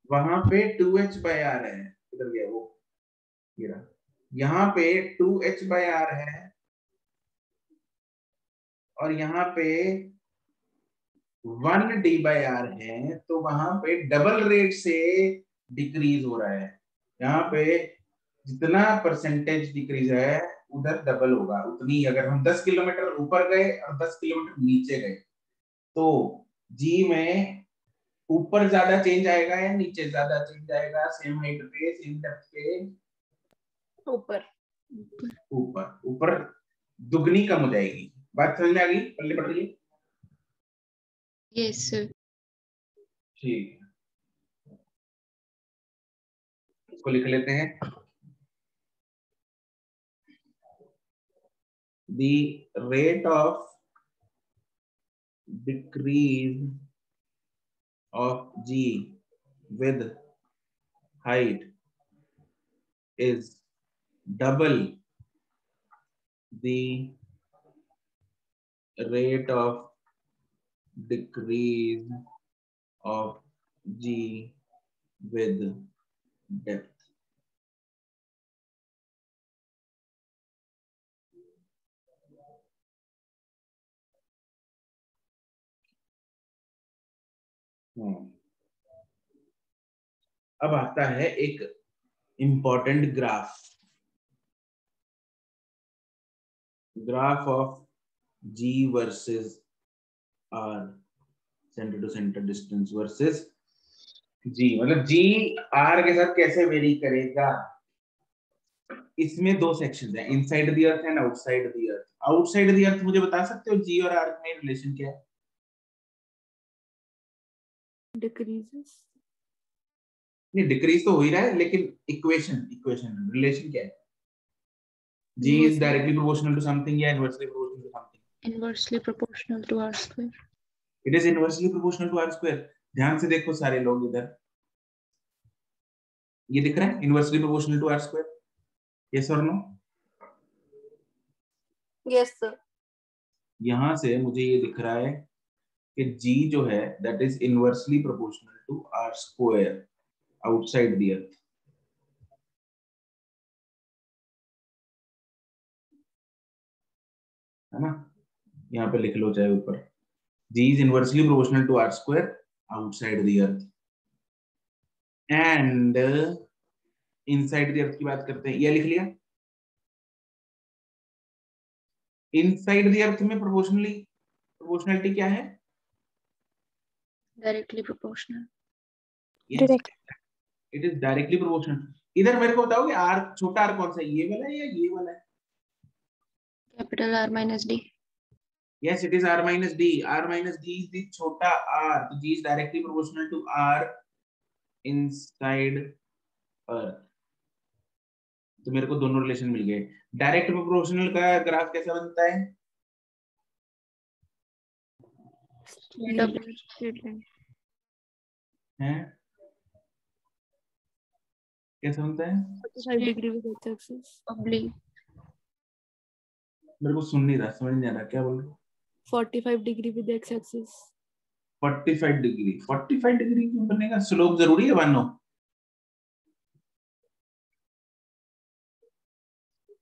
वहां पे 2h/r है, किधर गया वो, ये रहा। यहाँ पे 2h/r है और यहाँ पे 1d/r है, तो वहां पे डबल रेट से डिक्रीज हो रहा है। यहाँ पे जितना परसेंटेज डिक्रीज है उधर डबल होगा, उतनी। अगर हम 10 किलोमीटर ऊपर गए और 10 किलोमीटर नीचे गए तो जी में ऊपर ज्यादा चेंज आएगा या नीचे ज्यादा चेंज आएगा? सेम हाइट पे, सेम डेप्थ पे? ऊपर। ऊपर। ऊपर दुगनी कम हो जाएगी। बात समझ में आ गई? पल्ले पड़ रही है? Yes sir. ठीक, इसको लिख लेते हैं। The rate of decrease of G with height is double the rate of decrease of G with depth। अब आता है एक important graph of G versus R, centre to centre distance versus G। मतलब G R के साथ कैसे वेरी करेगा? इसमें दो सेक्शंस हैं, inside the earth and outside the earth. Outside the earth मुझे बता सकते हो G और R में रिलेशन क्या है? डिक्रीजेस। नहीं, डिक्रीज तो हो ही रहा है, लेकिन इक्वेशन रिलेशन क्या है? G is directly proportional to something या inversely proportional to something? Inversely proportional to R square. It is inversely proportional to R square। ध्यान से देखो सारे लोग इधर, ये दिख रहा है inversely proportional to R square? Yes or no? Yes sir. यहां से मुझे ये दिख रहा है कि G जो है that is inversely proportional to R square outside the earth। है ना? यहाँ पे लिख लो चाहे ऊपर, G is inversely proportional to R square outside the earth and inside the earth की बात करते हैं, ये लिख लिया। इनसाइड द अर्थ में प्रोपोर्शनलिटी क्या है? Directly proportional. Direct. It is directly proportional. इधर मेरे को बताओगे आर, छोटा आर कौन सा है, ये वाला है या ये वाला है? Capital R minus D. Yes, it is R minus D। R minus D is the छोटा r, तो G is directly proportional to R inside earth। तो मेरे को दोनों रिलेशन मिल गए। डायरेक्ट प्रोपोर्शनल का ग्राफ कैसा बनता है? हैं? कैसा बनता है? 45 degree with x axis. Oblique. मेरे को सुन नहीं रहा, समझ नहीं आ रहा क्या बोल रहे हो। 45 degree with x axis. 45 degree, 45 degree क्यों बनेगा? स्लोप जरूरी है मानो?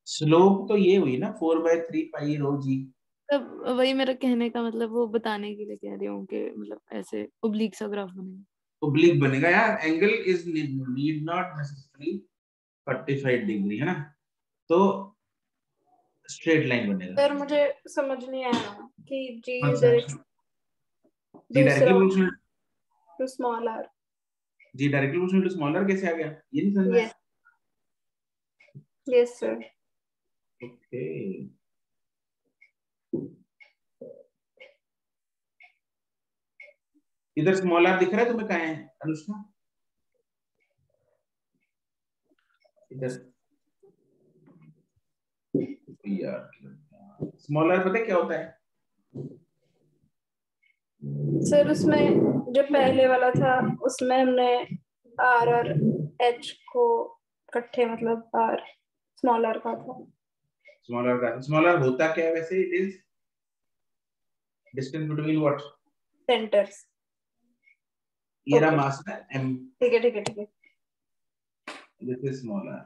स्लोप तो ये हुई ना 4/3 पाई रो जी। तब वही मेरा कहने का मतलब, वो बताने के लिए कह रही हूँ कि मतलब ऐसे ओब्लिक सा ग्राफ बनेगा। ओब्लिक बनेगा यार, angle is need not necessary 45 degree, है ना, तो स्ट्रेट लाइन बनेगा। सर मुझे समझ नहीं आया कि जी कौन सा? डायरेक्ट जी डायरेक्टली दूसरा proportional, to small R. G directly proportional to smaller कैसे आ गया, ये नहीं समझ में आया? Yes yes sir. ओके, इधर स्मॉल आर दिख रहा है तुम्हें, कहाँ है अनुष्का? इधर यार, स्मॉल आर पता है क्या होता है? सर उसमें जो पहले वाला था उसमें हमने आर और एच को इकट्ठे, मतलब आर स्मॉल आर का था। स्मॉल आर का, स्मॉल आर होता क्या है वैसे? It is distance between what? Centres. ये रहा ओके मास है m, ठीक है ठीक है ठीक है। This is small R.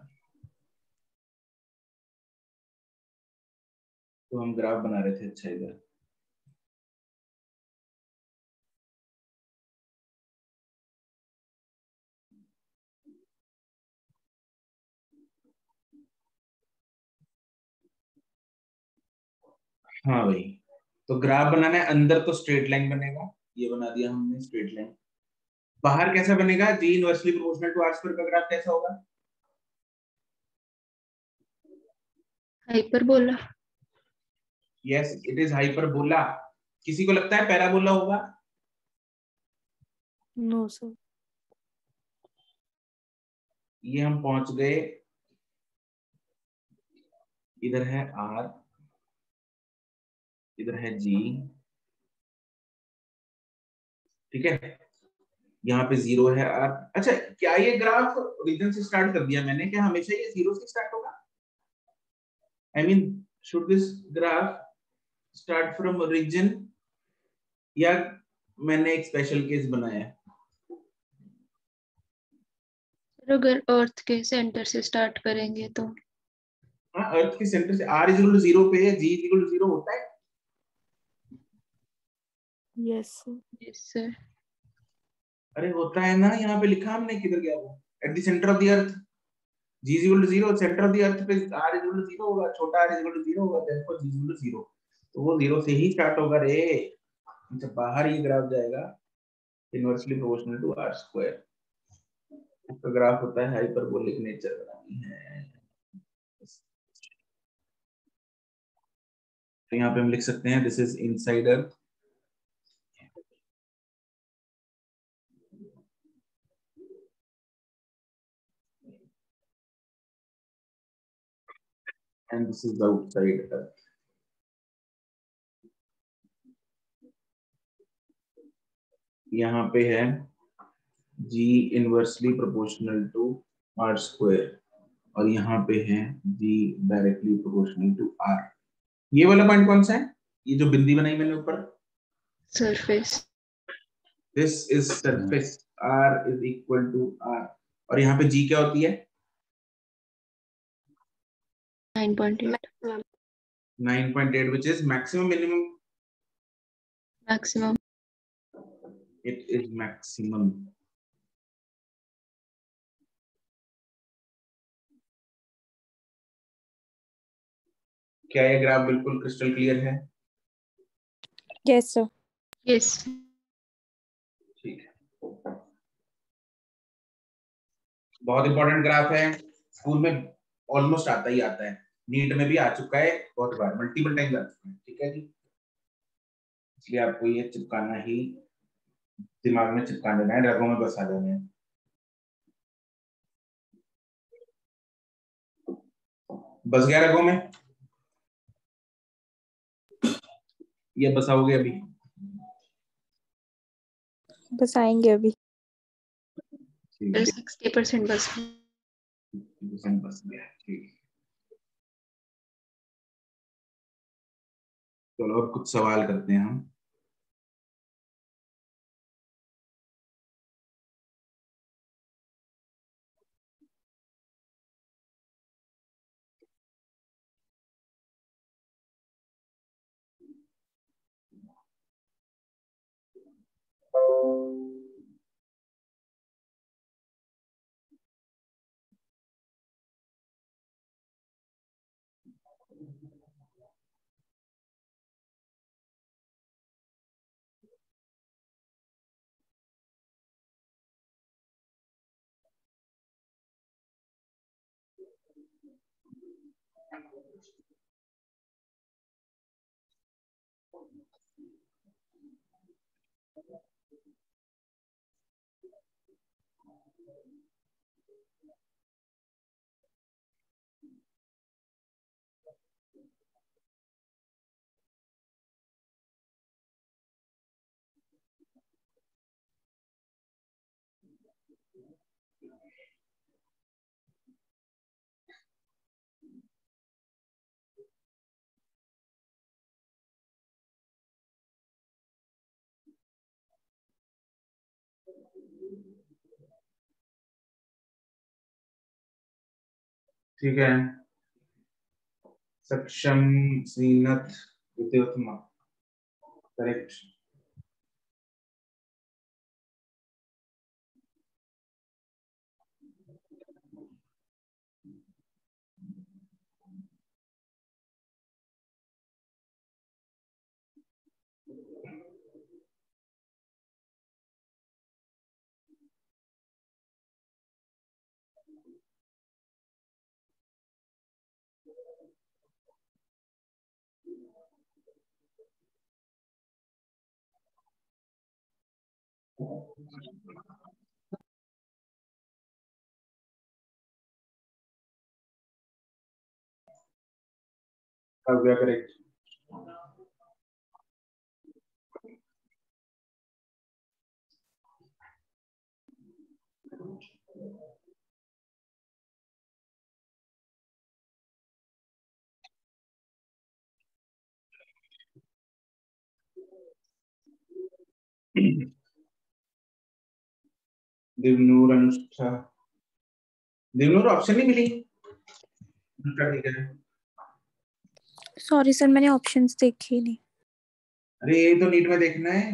तो हम ग्राफ बना रहे थे, अच्छा इधर हाँ भाई, तो ग्राफ बनाना है, अंदर तो स्ट्रेट लाइन बनेगा, ये बना दिया हमने स्ट्रेट लाइन। बाहर कैसा बनेगा? G inversely proportional to R square का ग्राफ कैसा होगा? Hyperbola. Yes it is hyperbola. किसी को लगता है पैराबोला होगा? No sir. ये हम पहुंच गए, इधर है आर, इधर है जी, ठीक है, यहाँ पे जीरो है आर। अच्छा, क्या ये ग्राफ रीजन से स्टार्ट कर दिया मैंने, क्या हमेशा ये जीरो से स्टार्ट होगा? I mean should this graph start from region, या मैंने एक स्पेशल केस बनाया है? अगर अर्थ के सेंटर से स्टार्ट करेंगे तो हाँ, अर्थ के सेंटर से आर इक्वल टू जीरो पे है, जी इक्वल टू जीरो होता है। Yes yes sir. अरे होता है ना, यहाँ पे लिखा हमने, किधर गया वो? At the centre of the earth G is equal to zero, centre of the earth पे आर इक्वल टू जीरो होगा, छोटा आर इक्वल टू जीरो होगा, therefore G equal to zero. तो वो जीरो से ही स्टार्ट होगा रे, जब बाहर ये ग्राफ जाएगा inversely proportional to R square, उसका ग्राफ होता है हाइपरबोलिक नेचर बनानी है। तो यहाँ पे हम लिख सकते हैं this is inside earth, and this is outside earth. यहाँ पे है G inversely proportional to R square, और यहाँ पे है G directly proportional to R. ये वाला पॉइंट कौन सा है? ये जो बिंदी बनाई मैंने ऊपर, surface. This is surface, R is equal to R, और यहाँ पे जी क्या होती है? 9.8 9.8 which is maximum minimum? Maximum. It is maximum. क्या ये ग्राफ बिल्कुल क्रिस्टल क्लियर है? Yes sir. यस। ठीक है, बहुत इंपॉर्टेंट ग्राफ है, स्कूल में ऑलमोस्ट आता ही आता है, नीट में भी आ चुका है बहुत बार, मल्टीपल टाइम आ चुका है, ठीक है जी। इसलिए आपको ये चिपकाना ही, दिमाग में चिपका देना है, रगों में बसा देना है। बस गया रगों में, ये बसाओगे अभी? बस आएंगे अभी। 60% बस। बस गया, ठीक। चलो अब कुछ सवाल करते हैं हम। ठीक है, सक्षम, सीनत, Vidyottama, correct. Kavya correct. Divnoor, अनुष्ठा, Divnoor option नहीं मिली। ठीक है, सॉरी सर, मैंने ऑप्शंस देखे ही नहीं। अरे ये तो नीट में देखना है।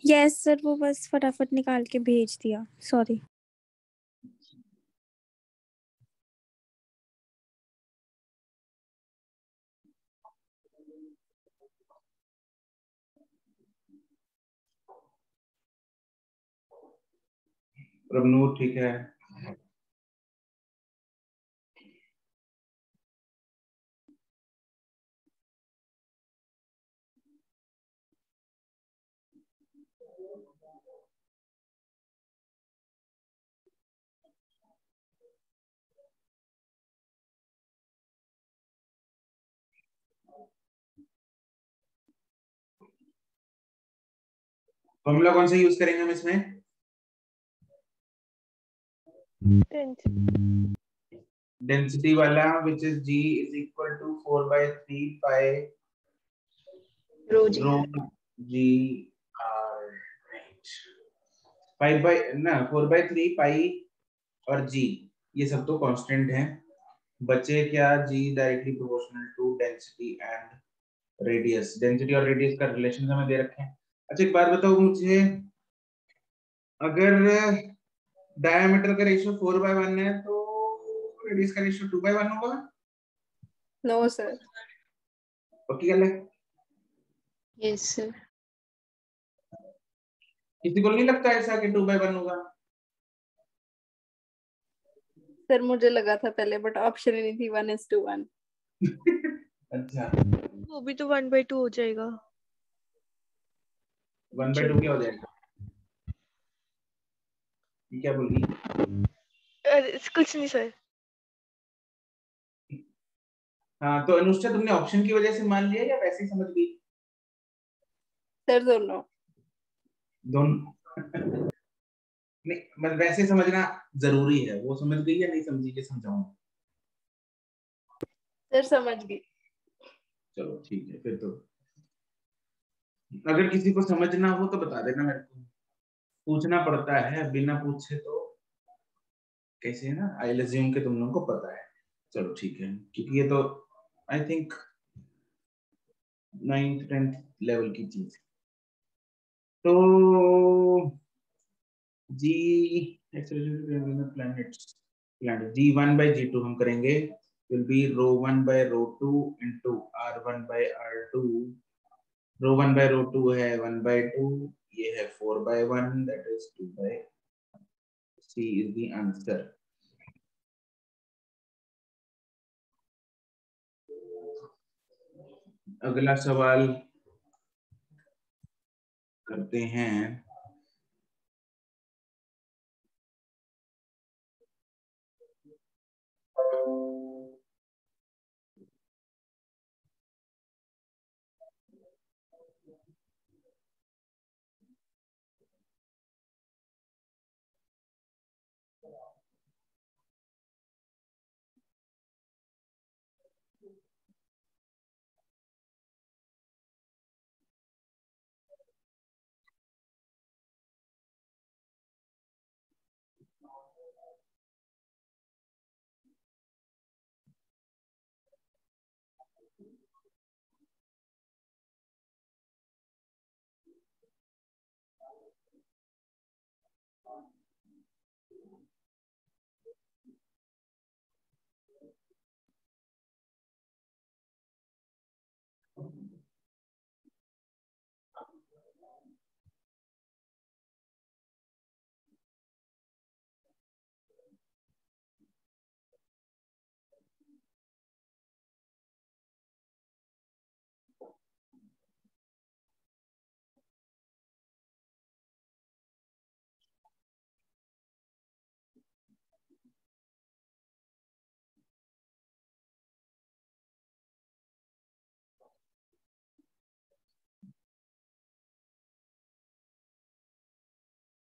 यस सर, वो बस फटाफट निकाल के भेज दिया, सॉरी। प्रभनूर ठीक है। फॉर्मूला कौन सा यूज करेंगे हम इसमें? डेंसिटी वाला, which is G is equal to 4/3 pi row G R, right? 4/3 पाई और G, ये सब तो कांस्टेंट हैं। बचे क्या? G directly proportional to density and radius. Density और रेडियस का रिलेशन हमें दे रखे हैं। अच्छा एक बात बताओ मुझे, अगर डायमीटर का रेशियो 4/1 है तो रेडियस का रेशियो 2/1 होगा? No sir. पक्की गल है? Yes sir. किसी को नहीं लगता ऐसा कि 2/1 होगा? सर मुझे लगा था पहले, बट ऑप्शन ही नहीं थी 1:1। अच्छा, वो भी तो 1/2 हो जाएगा। 1/2 क्या हो जाएगा? ये क्या बोली? कुछ नहीं सर। हाँ तो अनुष्ठा, तुमने ऑप्शन की वजह से मान लिया या वैसे ही समझ गई? सर दोनों। दोनों नहीं, मतलब वैसे समझना जरूरी है। वो समझ गई या नहीं समझी के समझाऊं? सर समझ गई। चलो ठीक है, फिर तो अगर किसी को समझना हो तो बता देना मेरे को। पूछना पड़ता है, बिना पूछे तो कैसे है ना। आई अज्यूम के तुम लोगों को पता है। चलो ठीक है, क्योंकि ये तो I think 9th 10th level की चीज है। तो जी प्लैनेट G1/G2 हम करेंगे will be rho 1 by rho 2 into r1 by r2. rho 1 by rho 2 है 1 by 2, ये है 4 by 1, that is 2 by. C is the answer. अगला सवाल करते हैं।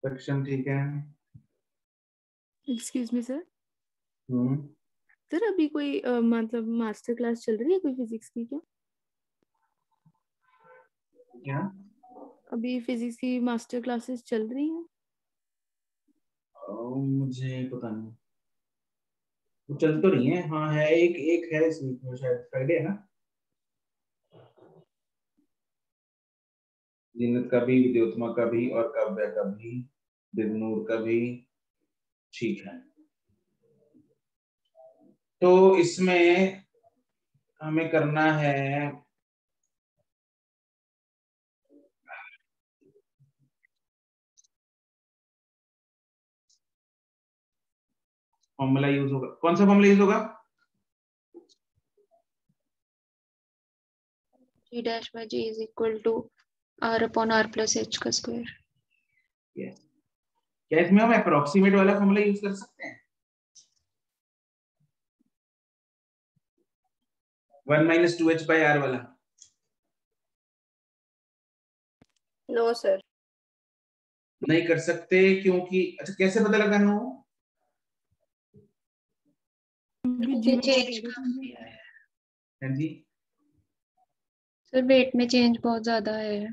सेक्शन ठीक है। Excuse me sir. Hmm. Sir अभी कोई मतलब मास्टर क्लास चल रही है कोई फिजिक्स की क्या? क्या? अभी फिजिक्स की मास्टर क्लासेस चल रही हैं? मुझे पता नहीं, वो चल तो रही है। हाँ है, एक एक है इस वीक में, शायद फ्राइडे है ना। जीनत का भी, विद्योत्मा का भी, और काव्या का भी, दिवनूर का भी। ठीक है, तो इसमें हमें करना है फॉर्मूला यूज होगा। कौन सा फॉर्मूला यूज होगा? g dash by g is equal to r upon r plus h का स्क्वायर। yes. क्या इसमें हम अप्रोक्सीमेट वाला फॉर्मूला यूज कर सकते हैं? 1 माइनस 2h बाई r वाला? No sir. नहीं कर सकते क्योंकि, अच्छा कैसे पता लगाना हो? चेंज काफी है हाँ जी, सर, वेट में चेंज बहुत ज्यादा है।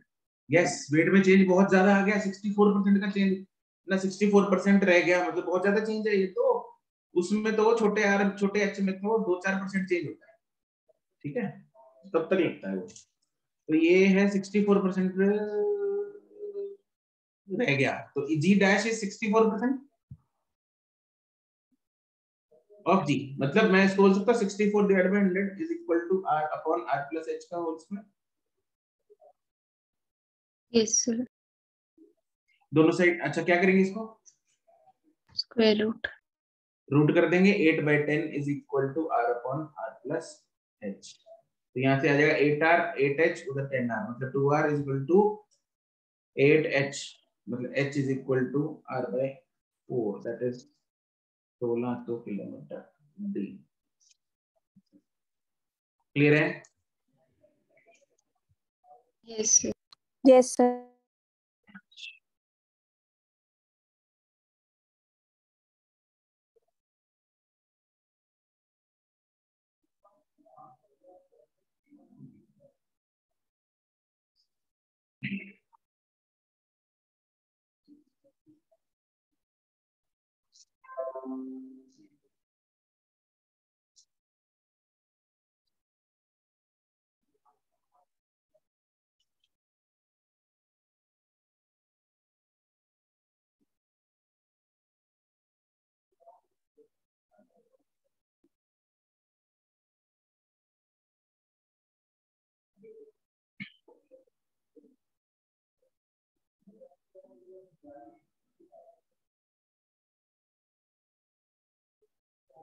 यस, वेट में चेंज बहुत ज्यादा आ गया, 64% का चेंज ना, 64% रह गया, मतलब बहुत ज्यादा चेंज है ये तो। उसमें तो छोटे आर छोटे एच में तो 2-4% चेंज होता है, ठीक है, तब तक लगता है वो। तो ये है 64% रह गया, तो G dash is 64% of G. मतलब मैं इसको बोल सकता हूँ 64 divided by 100 is equal to r upon r plus h का होल स्क्वायर। Yes sir. दोनों साइड, अच्छा क्या करेंगे इसको? Square root. रूट कर देंगे, 8/10 is equal to r upon r plus h। तो यहाँ से आ जाएगा 8r 8h, उधर 10r, मतलब 2r is equal to 8h, मतलब h is equal to r by 4, that is 16 kilometre D. Clear है? Yes sir. Yes sir.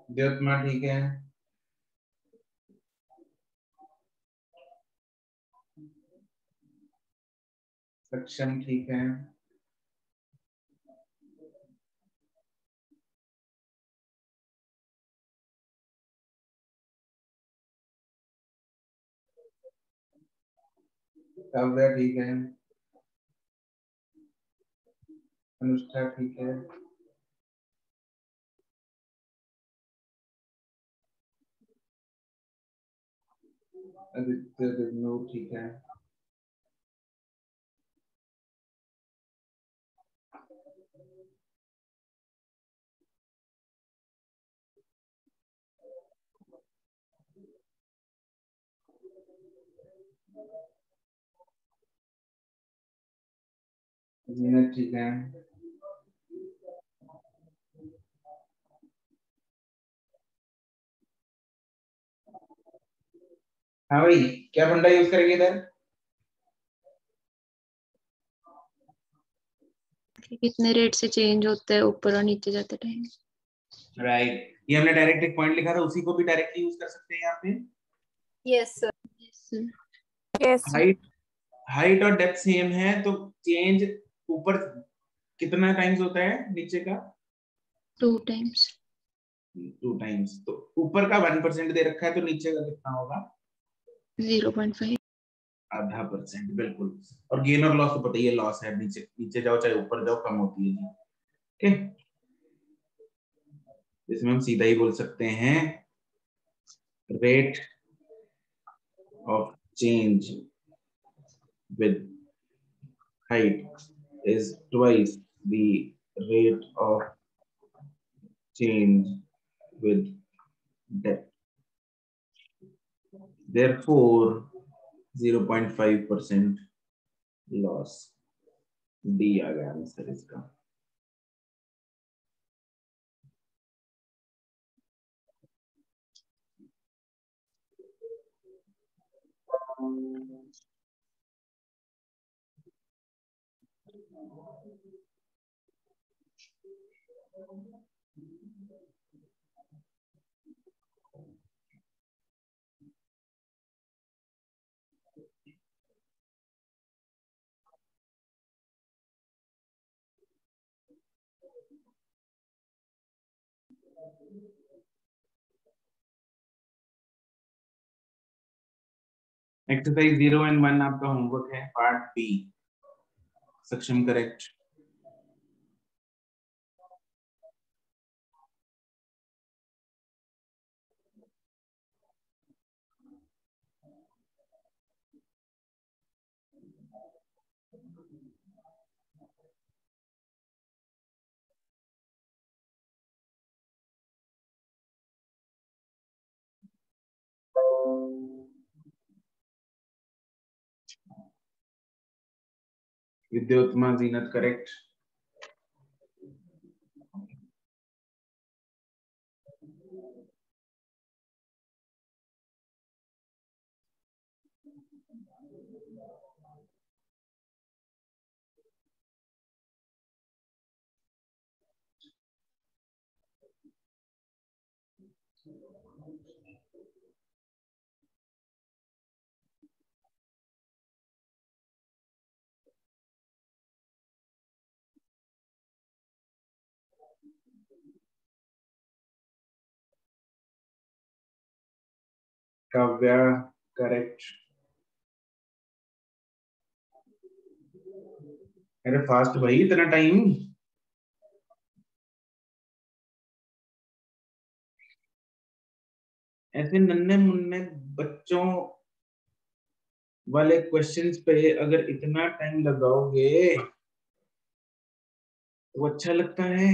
Dyotma ठीक है। सक्षम ठीक है। काव्या ठीक है। अनुष्ठा ठीक है। आदित्य दिग्नू ठीक है। जीनत ठीक है। हाँ भाई, क्या फंडा यूज करेंगे इधर? कितने रेट से चेंज होता है ऊपर और नीचे जाते रहेंगे। राइट, ये हमने डायरेक्ट एक पॉइंट लिखा था, उसी को भी डायरेक्टली यूज कर सकते हैं यहाँ पे। Yes sir. Yes height height और डेप्थ सेम है तो चेंज ऊपर कितना टाइम्स होता है नीचे का? 2 टाइम्स। 2 टाइम्स। तो ऊपर का 1% दे रखा है तो नीचे का कितना होगा? 0.5। आधा %, बिल्कुल। और गेन और लॉस तो पता ही है, लॉस है, नीचे नीचे जाओ चाहे ऊपर जाओ कम होती है जी। ठीक, इसमें हम सीधा ही बोल सकते हैं rate of change with height is twice the rate of change with depth. Therefore, 0.5% loss. D आ गया आंसर इसका। एक्सरसाइज 0 and 1 आपका होमवर्क है, पार्ट बी। सक्षम करेक्ट। विद्योत्मा जीनत करेक्ट। काव्या करेक्ट। अरे फास्ट भाई, इतना टाइम? ऐसे नन्हे मुन्ने बच्चों वाले क्वेश्चंस पे अगर इतना टाइम लगाओगे तो अच्छा लगता है?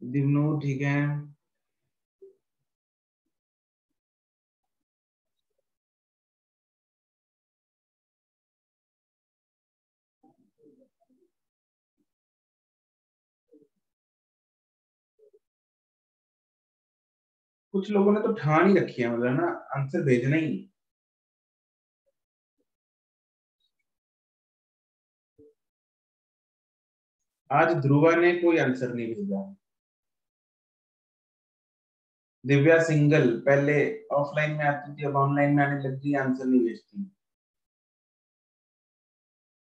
दिव्नो ठीक है। कुछ लोगों ने तो ठान ही रखी है, मतलब ना आंसर भेजना ही। आज ध्रुवा ने कोई आंसर नहीं भेजा। दिव्या सिंगल, पहले ऑफलाइन में आती थी, अब ऑनलाइन में आने लग गई, आंसर नहीं भेजती।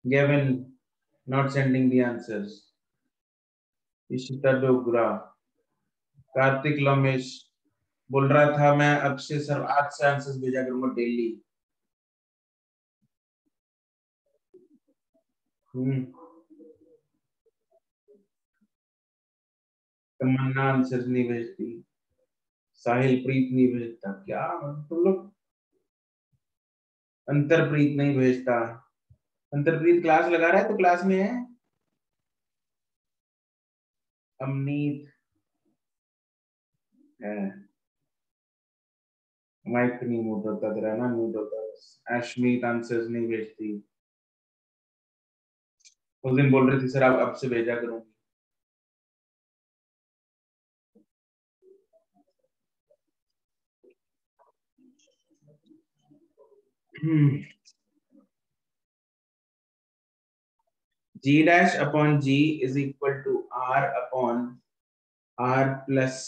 गेविन not sending the answers. Ishita Dogra, Kartik Lamesh बोल रहा था मैं अब से सर आज से आंसर्स भेजा करूंगा डेली। तमन्ना आंसर नहीं भेजती, साहिल प्रीत नहीं भेजता, क्या तुम लोग। अंतरप्रीत नहीं भेजता, अंतरप्रीत क्लास लगा रहा है तो क्लास में है। अमनीत है, माइक नहीं म्यूट होता तेरा ना, म्यूट होता। अश्मीत आंसर्स नहीं भेजती, उस दिन बोल रही थी सर आप अब से भेजा करूंगी। G dash upon G is equal to R upon R plus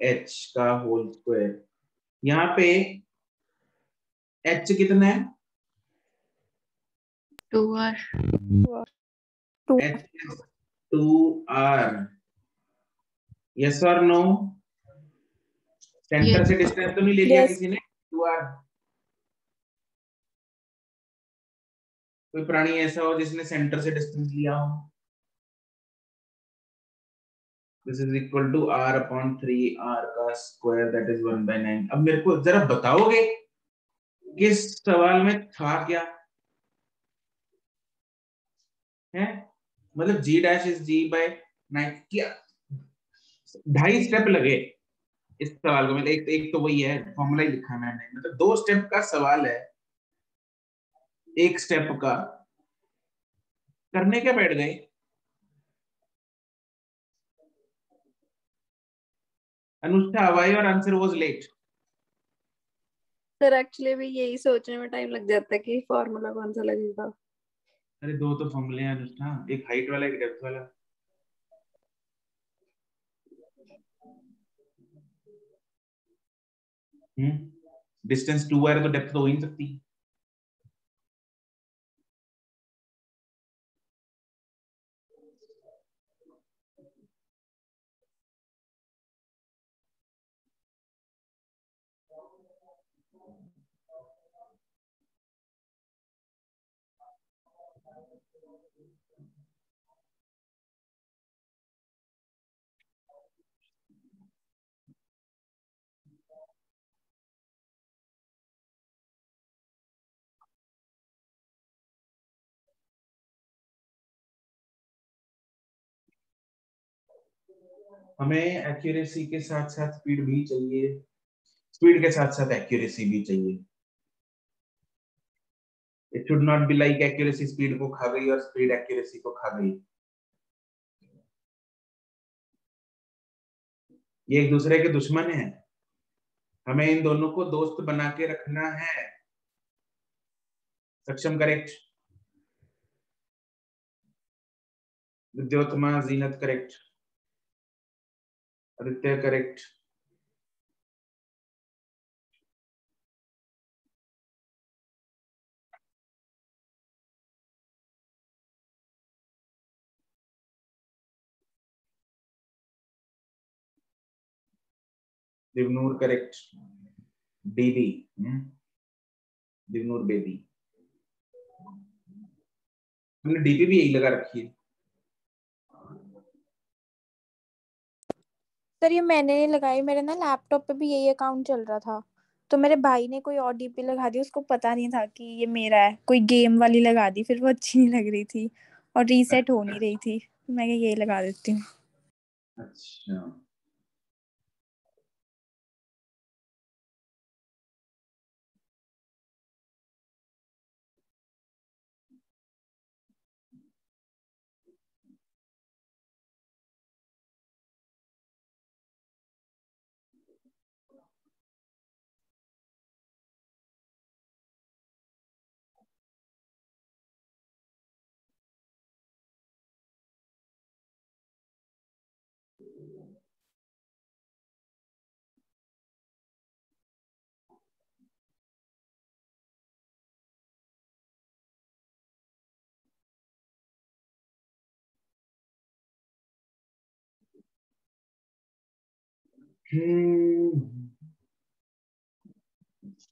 H का होल स्क्वायर। यहाँ पे H कितना है? 2R। H is 2R। Yes और नो? Centre Yes. से डिस्टेंस तो नहीं ले लिया Yes. किसी ने? 2R। कोई प्राणी ऐसा हो जिसने सेंटर से डिस्टेंस लिया हो? This is equal to R upon 3R का स्क्वायर, that is 1/9। अब मेरे को जरा बताओगे किस सवाल में था क्या है? मतलब G dash is G by 9 क्या? 2.5 स्टेप लगे इस सवाल को। मतलब एक तो वही है, फॉर्मूला ही लिखा है मैंने, मतलब 2 स्टेप का सवाल है, 1 स्टेप का करने क्या बैठ गए? अनुष्ठा हवाई और answer was late. Sir actually भी यही सोचने में टाइम लग जाता है कि फॉर्मूला कौन सा लगेगा। अरे 2 तो फॉर्मूले हैं अनुष्ठा, एक हाइट वाला एक डेप्थ वाला। डिस्टेंस 2 है तो डेप्थ तो हो ही नहीं सकती। हमें एक्यूरेसी के साथ साथ स्पीड भी चाहिए, स्पीड के साथ साथ एक्यूरेसी भी चाहिए। It should not be like accuracy speed को खा गई और स्पीड एक्यूरेसी को खा गई। ये एक दूसरे के दुश्मन हैं, हमें इन दोनों को दोस्त बना के रखना है। सक्षम करेक्ट, विद्योत्मा जीनत correct, Aditya correct, Divnoor correct, दीदी दिवनूर बेदी। हमने डीपी भी यही लगा रखी है। सर ये मैंने नहीं लगाई, मेरे ना लैपटॉप पे भी यही अकाउंट चल रहा था, तो मेरे भाई ने कोई और डीपी लगा दी, उसको पता नहीं था कि ये मेरा है, कोई गेम वाली लगा दी, फिर वो अच्छी नहीं लग रही थी और रीसेट हो नहीं रही थी, मैं यही लगा देती हूँ। अच्छा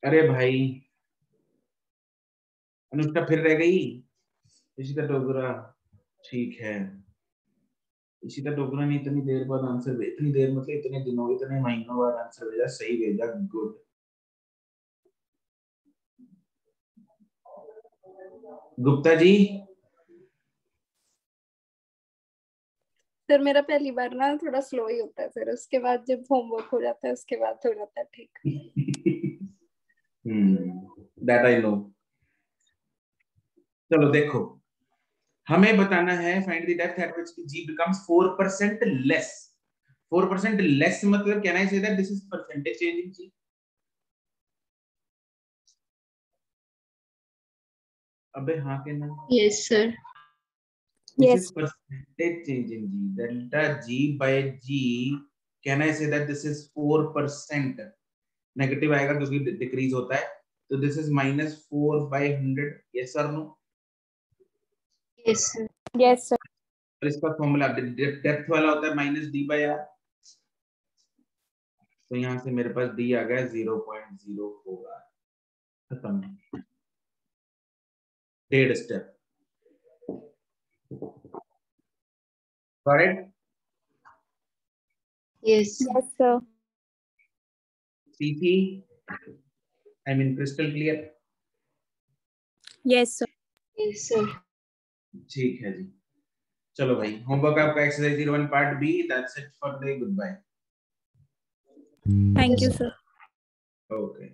अरे भाई अनुष्का फिर रह गई। इशिता डोगरा, ठीक है। इशिता डोगरा ने इतनी देर बाद आंसर भेजा, इतनी देर मतलब इतने दिनों इतने महीनों बाद आंसर भेजा, सही भेजा, गुड। गुप्ता जी, फिर मेरा पहली बार ना थोड़ा स्लो ही होता है, फिर उसके बाद जब होमवर्क हो जाता है उसके बाद हो जाता है ठीक। That I know. चलो देखो, हमें बताना है find the depth at which g becomes 4% less. 4% less मतलब can I say that this is percentage change in g? अबे हाँ के ना? Yes sir. This is percentage change in g. Delta g by g, can I say that this is 4%? Negative आएगा क्योंकि डिक्रीज होता है, तो दिस इज -4/100। यस और no? Yes sir. Yes sir. और इसका फॉर्मूला डेप्थ वाला होता है -d/r। तो यहाँ से मेरे पास d आ गया 0.04। खत्म, 1.5 step. Correct? Yes yes sir. CP, I mean crystal clear? Yes sir. Yes sir. ठीक है जी। चलो भाई, होमवर्क आपका exercise 01 part B, that's it for today, goodbye. Thank you sir. Okay.